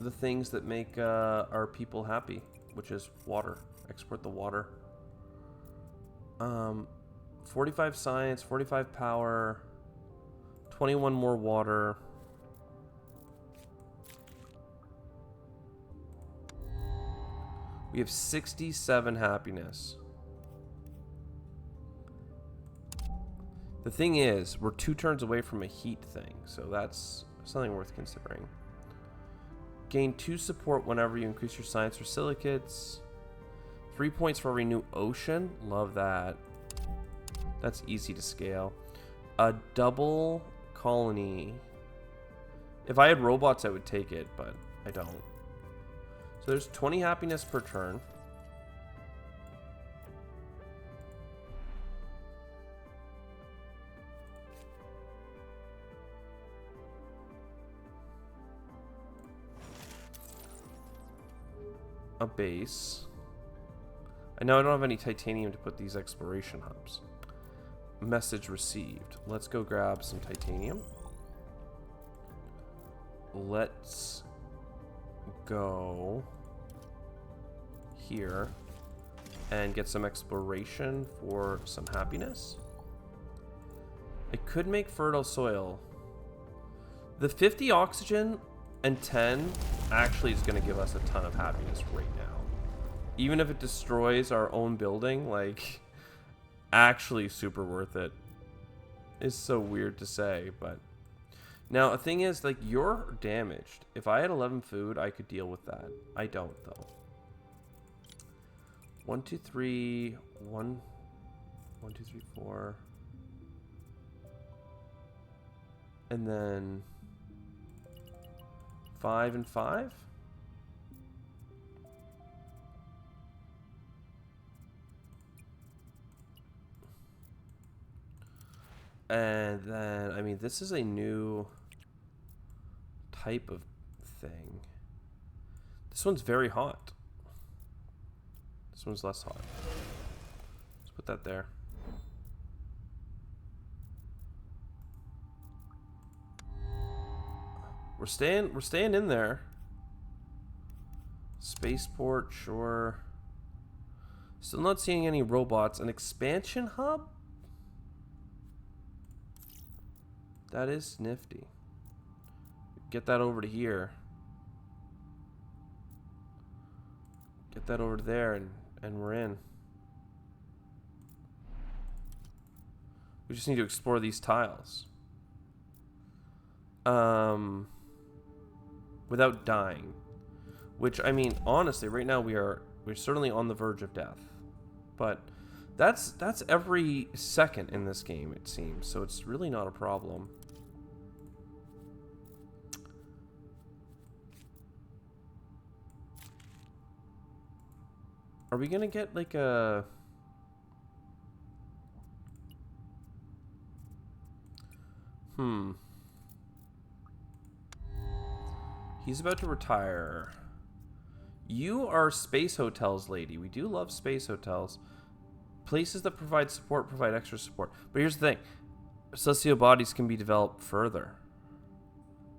the things that make our people happy, which is water Export the water. 45 science, 45 power, 21 more water. We have 67 happiness. The thing is, we're 2 turns away from a heat thing, so that's something worth considering. Gain 2 support whenever you increase your science or silicates. 3 points for every new ocean. Love that. That's easy to scale. A double colony. If I had robots, I would take it, but I don't. So there's 20 happiness per turn. A base. I know I don't have any titanium to put these exploration hubs. Message received. Let's go grab some titanium. Let's go here and get some exploration for some happiness. I could make fertile soil. The 50 oxygen and 10 actually is going to give us a ton of happiness right now. Even if it destroys our own building, like, actually super worth it. It's so weird to say, but... Now, the thing is, like, you're damaged. If I had 11 food, I could deal with that. I don't, though. 1, 2, 3... 1, 2, 3, 4... And then... 5 and 5? And then, I mean, this is a new type of thing. This one's very hot. This one's less hot. Let's put that there. We're staying in there. Spaceport, sure. Still not seeing any robots. An expansion hub? That is nifty. Get that over to here. Get that over to there, and we're in. We just need to explore these tiles. Without dying. Which, I mean, honestly, right now we're certainly on the verge of death. But that's every second in this game, it seems. So it's really not a problem. Are we gonna get like a... He's about to retire. You are space hotels, lady. We do love space hotels. Places that provide support provide extra support. But here's the thing. Celestial bodies can be developed further.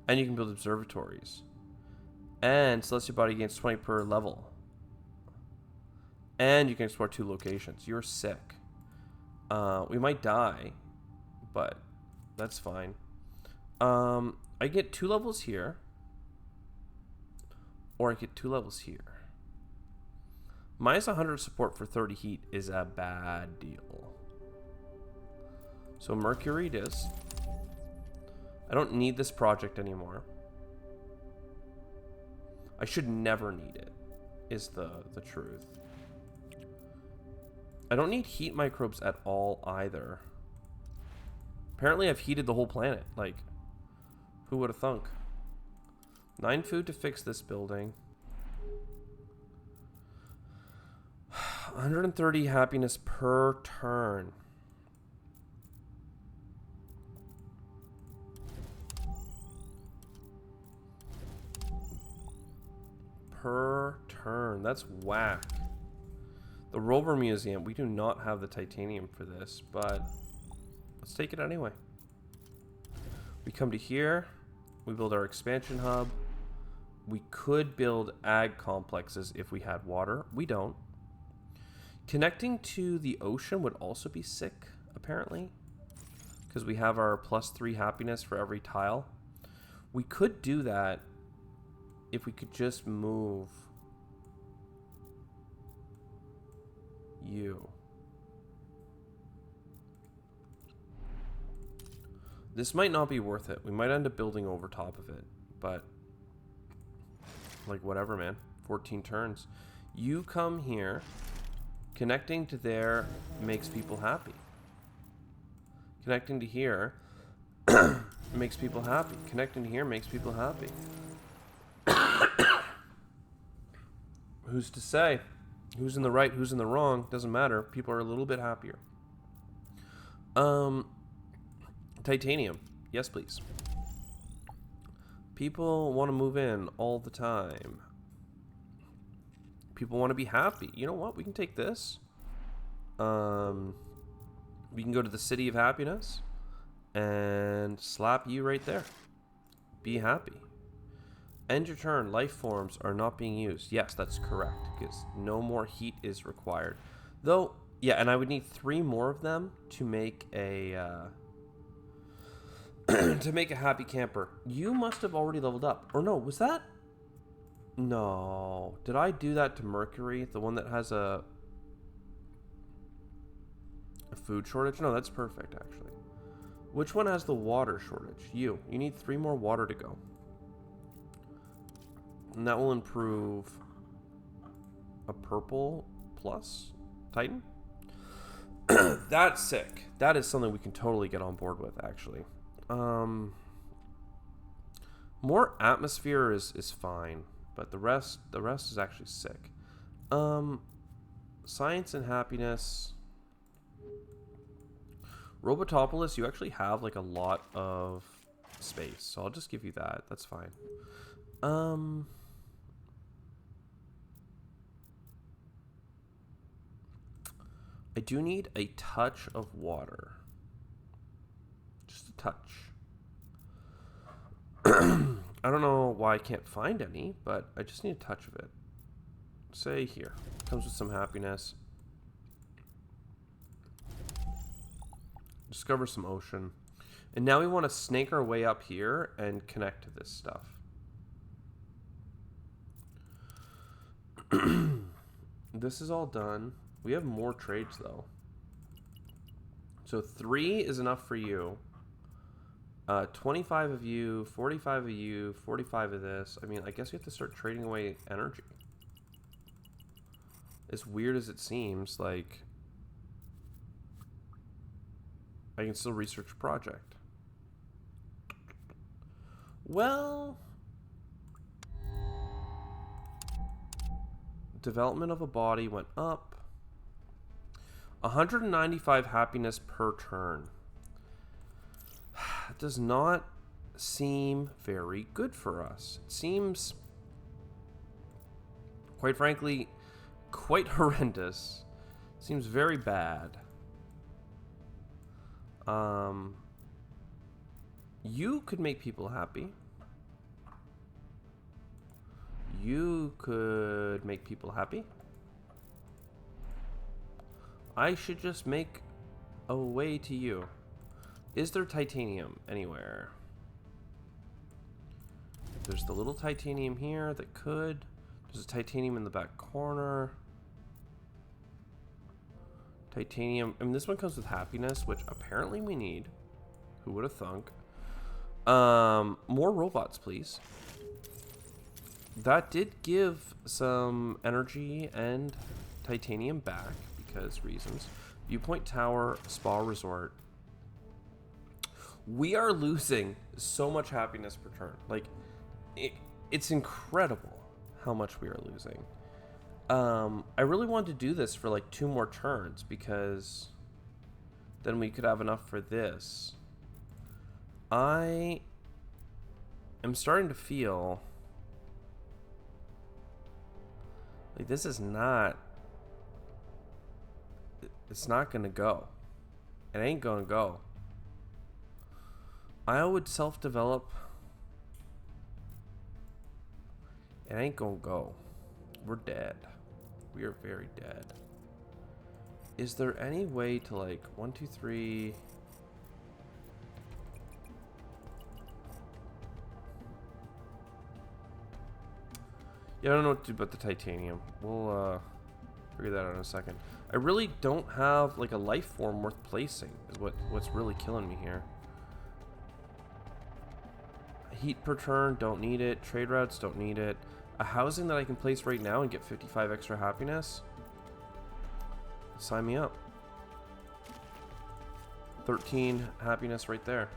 And you can build observatories. And Celestial body gains 20 per level. And you can explore 2 locations. You're sick. We might die. But that's fine. I get 2 levels here. Or I get 2 levels here. Minus 100 support for 30 heat is a bad deal. So Mercury it is. I don't need this project anymore. I should never need it, is the truth. I don't need heat microbes at all either. Apparently I've heated the whole planet. Like, who would have thunk? 9 food to fix this building. 130 happiness per turn. Per turn. That's whack. The Rover Museum. We do not have the titanium for this, but let's take it anyway. We come to here. We build our expansion hub. We could build ag complexes if we had water. We don't. Connecting to the ocean would also be sick, apparently. Because we have our +3 happiness for every tile. We could do that if we could just move you. This might not be worth it. We might end up building over top of it. But, like, whatever, man. 14 turns. You come here. Connecting to there makes people happy. Connecting to here makes people happy. Connecting to here makes people happy. Who's to say? Who's in the right, who's in the wrong? Doesn't matter. People are a little bit happier. Titanium. Yes, please. People want to move in all the time. People want to be happy. You know what? We can take this. We can go to the City of Happiness and slap you right there. Be happy. End your turn. Life forms are not being used. Yes, that's correct, because no more heat is required. Though, yeah, and I would need 3 more of them to make a to make a happy camper. You must have already leveled up. Or no, was that? No. Did I do that to Mercury? The one that has a food shortage? No, that's perfect, actually. Which one has the water shortage? You. You need 3 more water to go. And that will improve a purple plus Titan. That's sick. That is something we can totally get on board with, actually. More atmosphere is fine. But the rest is actually sick. Science and happiness. Robotopolis, you actually have like a lot of space, so I'll just give you that. That's fine. I do need a touch of water. Just a touch. I don't know why I can't find any, but I just need a touch of it. Say here. Comes with some happiness. Discover some ocean. And now we want to snake our way up here and connect to this stuff. This is all done. We have more trades, though. So 3 is enough for you. 25 of you, 45 of you, 45 of this. I mean, I guess we have to start trading away energy. As weird as it seems, like, I can still research a project. Well, development of a body went up. 195 happiness per turn. It does not seem very good for us. It seems, quite frankly, quite horrendous. It seems very bad. You could make people happy. You could make people happy. I should just make a way to you. Is there titanium anywhere? There's the little titanium here that could. There's a titanium in the back corner. Titanium. I mean, this one comes with happiness, which apparently we need. Who would have thunk? More robots, please. That did give some energy and titanium back because reasons. Viewpoint Tower, Spa Resort. We are losing so much happiness per turn. Like, it's incredible how much we are losing. I really wanted to do this for like 2 more turns because then we could have enough for this. I am starting to feel like this is not, it's not gonna go. It ain't gonna go. I would self-develop. It ain't gonna go. We're dead. We are very dead. Is there any way to like 1, 2, 3? Yeah, I don't know what to do about the titanium. We'll figure that out in a second. I really don't have like a life form worth placing is what's really killing me here. Heat per turn, don't need it. Trade routes, don't need it. A housing that I can place right now and get 55 extra happiness? Sign me up. 13 happiness right there.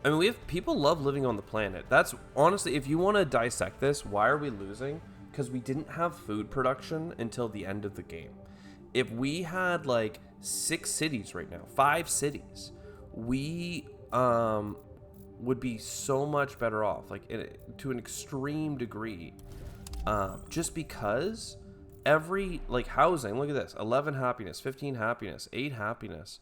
I mean, people love living on the planet. That's honestly, if you want to dissect this, why are we losing? Because we didn't have food production until the end of the game. If we had like 6 cities right now, 5 cities, we would be so much better off, like to an extreme degree. Just because every like housing, look at this, 11 happiness, 15 happiness, 8 happiness.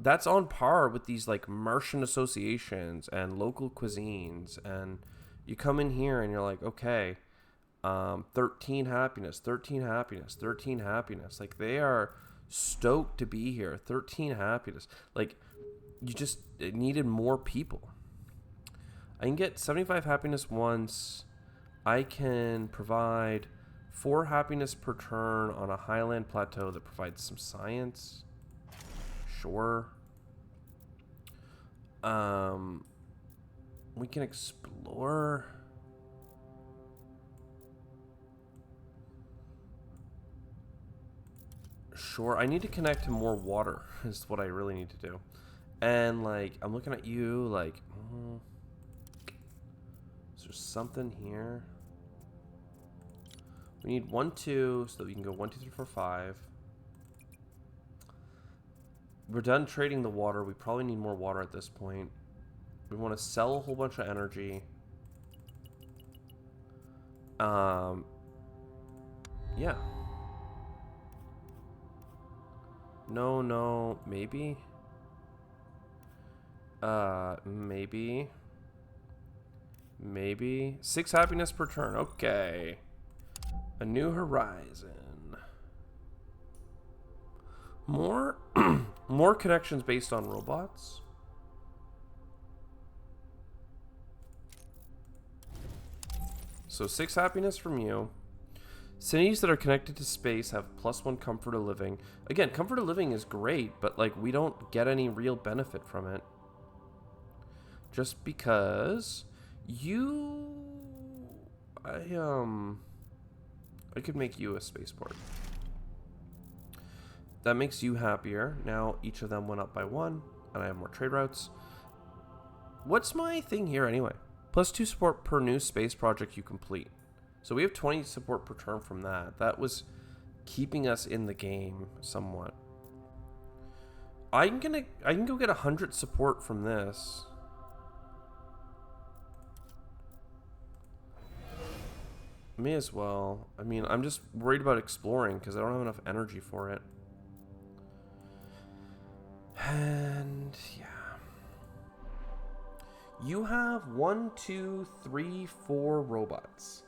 That's on par with these like Martian associations and local cuisines. And you come in here and you're like, okay, 13 happiness, 13 happiness, 13 happiness. Like they are stoked to be here. 13 happiness. Like you just needed more people. I can get 75 happiness once. I can provide 4 happiness per turn on a highland plateau that provides some science. Sure. We can explore. Sure. I need to connect to more water is what I really need to do. And like, I'm looking at you like, is there something here? We need 1, 2, so that we can go 1, 2, 3, 4, 5. We're done trading the water. We probably need more water at this point. We want to sell a whole bunch of energy. Yeah. No, maybe. Maybe. 6 happiness per turn. Okay. A new horizon. More more connections based on robots. So 6 happiness from you. Cities that are connected to space have +1 comfort of living. Again, comfort of living is great, but like we don't get any real benefit from it. Just because I could make you a spaceport. That makes you happier. Now each of them went up by 1, and I have more trade routes. What's my thing here anyway? +2 support per new space project you complete. So we have 20 support per turn from that. That was keeping us in the game somewhat. I can go get 100 support from this. May as well. I mean, I'm just worried about exploring because I don't have enough energy for it. And yeah. You have 1, 2, 3, 4 robots.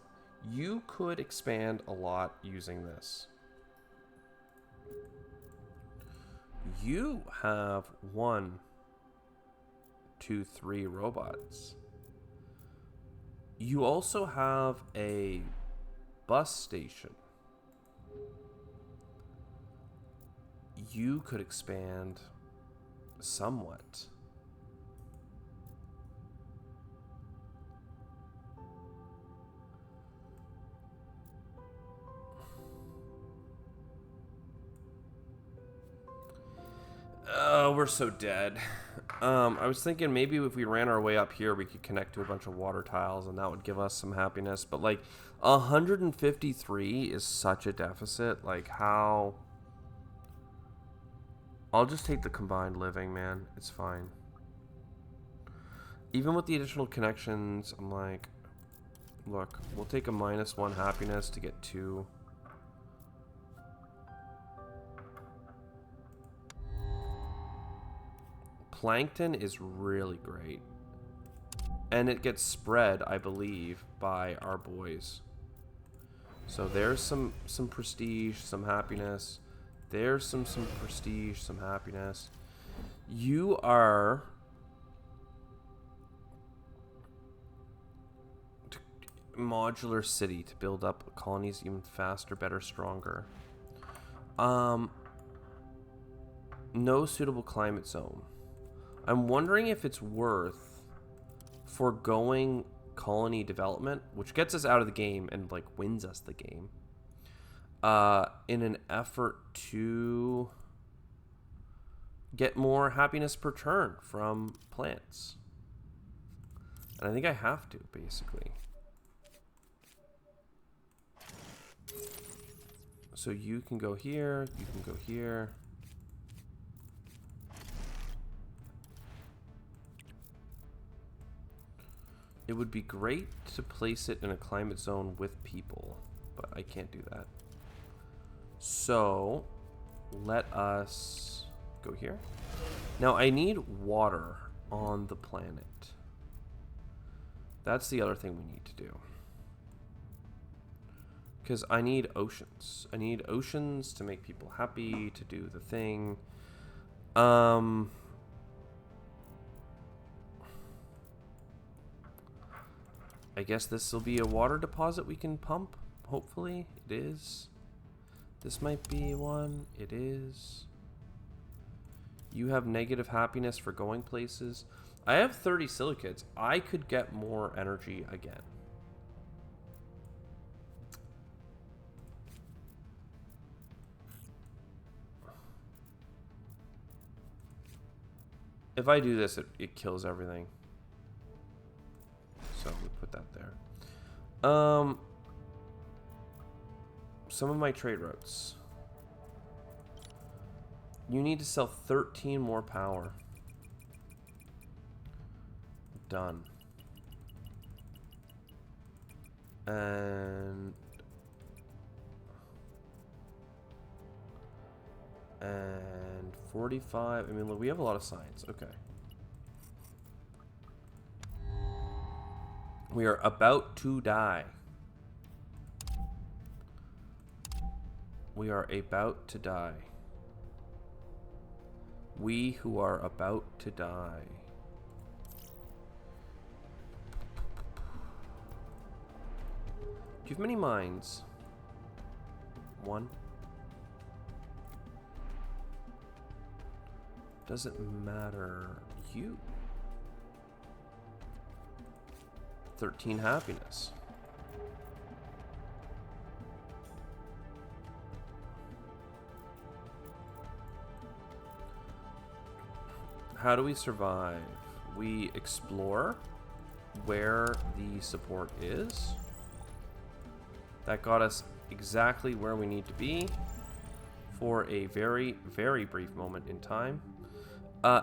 You could expand a lot using this. You have 1, 2, 3 robots. You also have a bus station. You could expand somewhat. Oh, we're so dead. I was thinking maybe if we ran our way up here, we could connect to a bunch of water tiles, and that would give us some happiness. But like, 153 is such a deficit. Like, how? I'll just take the combined living, man. It's fine. Even with the additional connections, I'm like, look, we'll take a -1 happiness to get 2. Plankton is really great. And it gets spread, I believe, by our boys. So there's some prestige, some happiness. There's some prestige, some happiness. You are modular city to build up colonies even faster, better, stronger. No suitable climate zone. I'm wondering if it's worth foregoing colony development, which gets us out of the game and like wins us the game, in an effort to get more happiness per turn from plants. And I think I have to, basically. So you can go here, you can go here. It would be great to place it in a climate zone with people, but I can't do that. So let us go here. Now I need water on the planet. That's the other thing we need to do. Because I need oceans. I need oceans to make people happy, to do the thing. I guess this will be a water deposit we can pump. Hopefully it is. This might be one. It is. You have negative happiness for going places. I have 30 silicates. I could get more energy again. If I do this, it kills everything. So we put that there. Some of my trade routes. You need to sell 13 more power. Done. And 45. I mean, look, we have a lot of science. Okay. We are about to die. We are about to die. We who are about to die. Do you have many mines? One. Doesn't matter. You. 13 happiness. How do we survive? We explore where the support is. That got us exactly where we need to be for a very, very brief moment in time.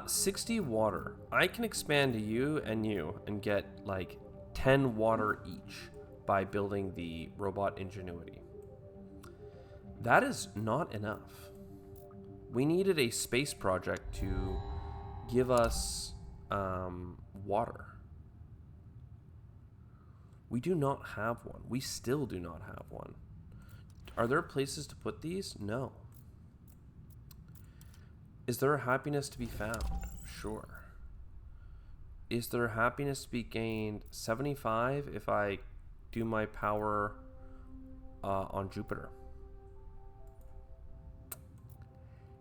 60 water. I can expand to you and get like 10 water each by building the robot ingenuity. That is not enough. We needed a space project to give us water. We do not have one. We still do not have one. Are there places to put these? No. Is there a happiness to be found? Sure. Is there happiness to be gained? 75 if I do my power on Jupiter.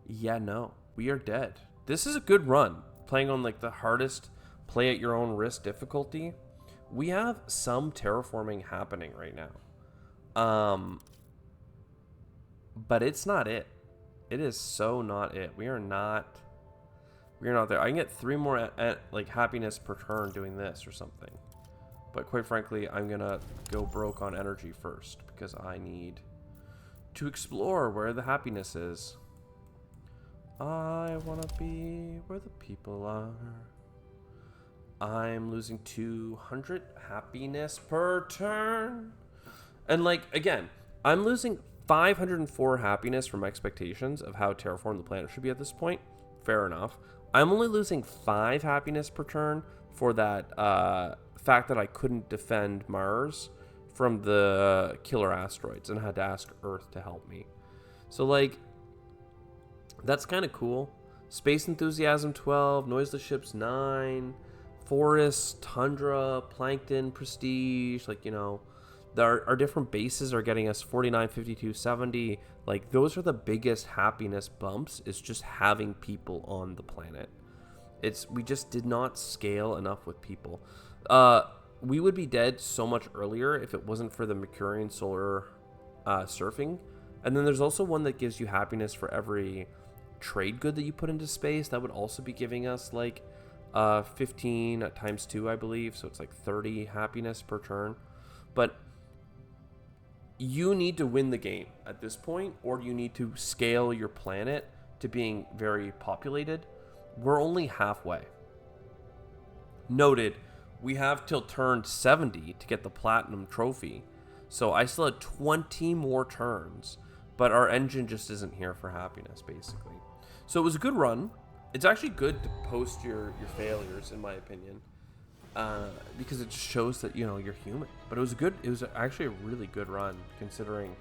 Yeah, no. We are dead. This is a good run. Playing on like the hardest play at your own risk difficulty. We have some terraforming happening right now. But it's not it. It is so not it. We are not there. I can get 3 more like happiness per turn doing this or something. But quite frankly, I'm gonna go broke on energy first because I need to explore where the happiness is. I wanna be where the people are. I'm losing 200 happiness per turn. And like, again, I'm losing 504 happiness from expectations of how terraform the planet should be at this point. Fair enough. I'm only losing 5 happiness per turn for that fact that I couldn't defend Mars from the killer asteroids and had to ask Earth to help me. So, like, that's kind of cool. Space Enthusiasm 12, Noiseless Ships 9, Forest, Tundra, Plankton, Prestige, like, you know, our different bases are getting us 49, 52, 70. Like, those are the biggest happiness bumps, is just having people on the planet. We just did not scale enough with people. We would be dead so much earlier if it wasn't for the Mercurian solar surfing. And then there's also one that gives you happiness for every trade good that you put into space. That would also be giving us like 15 times 2, I believe. So it's like 30 happiness per turn. But you need to win the game at this point, or you need to scale your planet to being very populated. We're only halfway. Noted, we have till turn 70 to get the platinum trophy. So I still had 20 more turns, but our engine just isn't here for happiness, basically. So it was a good run. It's actually good to post your failures, in my opinion, because it just shows that, you know, you're human. But it was actually a really good run, considering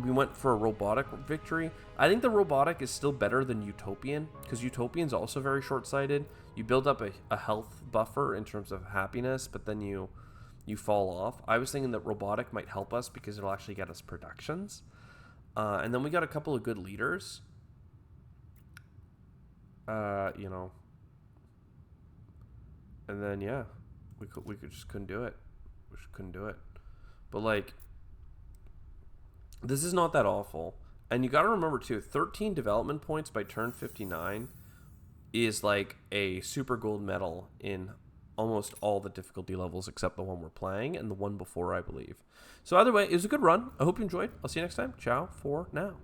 we went for a robotic victory. I think the robotic is still better than Utopian, because Utopian's also very short-sighted. You build up a health buffer in terms of happiness, but then you fall off. I was thinking that robotic might help us because it'll actually get us productions. And then we got a couple of good leaders. You know. And then, yeah, we just couldn't do it. We just couldn't do it. But, like, this is not that awful. And you got to remember, too, 13 development points by turn 59 is like a super gold medal in almost all the difficulty levels except the one we're playing and the one before, I believe. So either way, it was a good run. I hope you enjoyed. I'll see you next time. Ciao for now.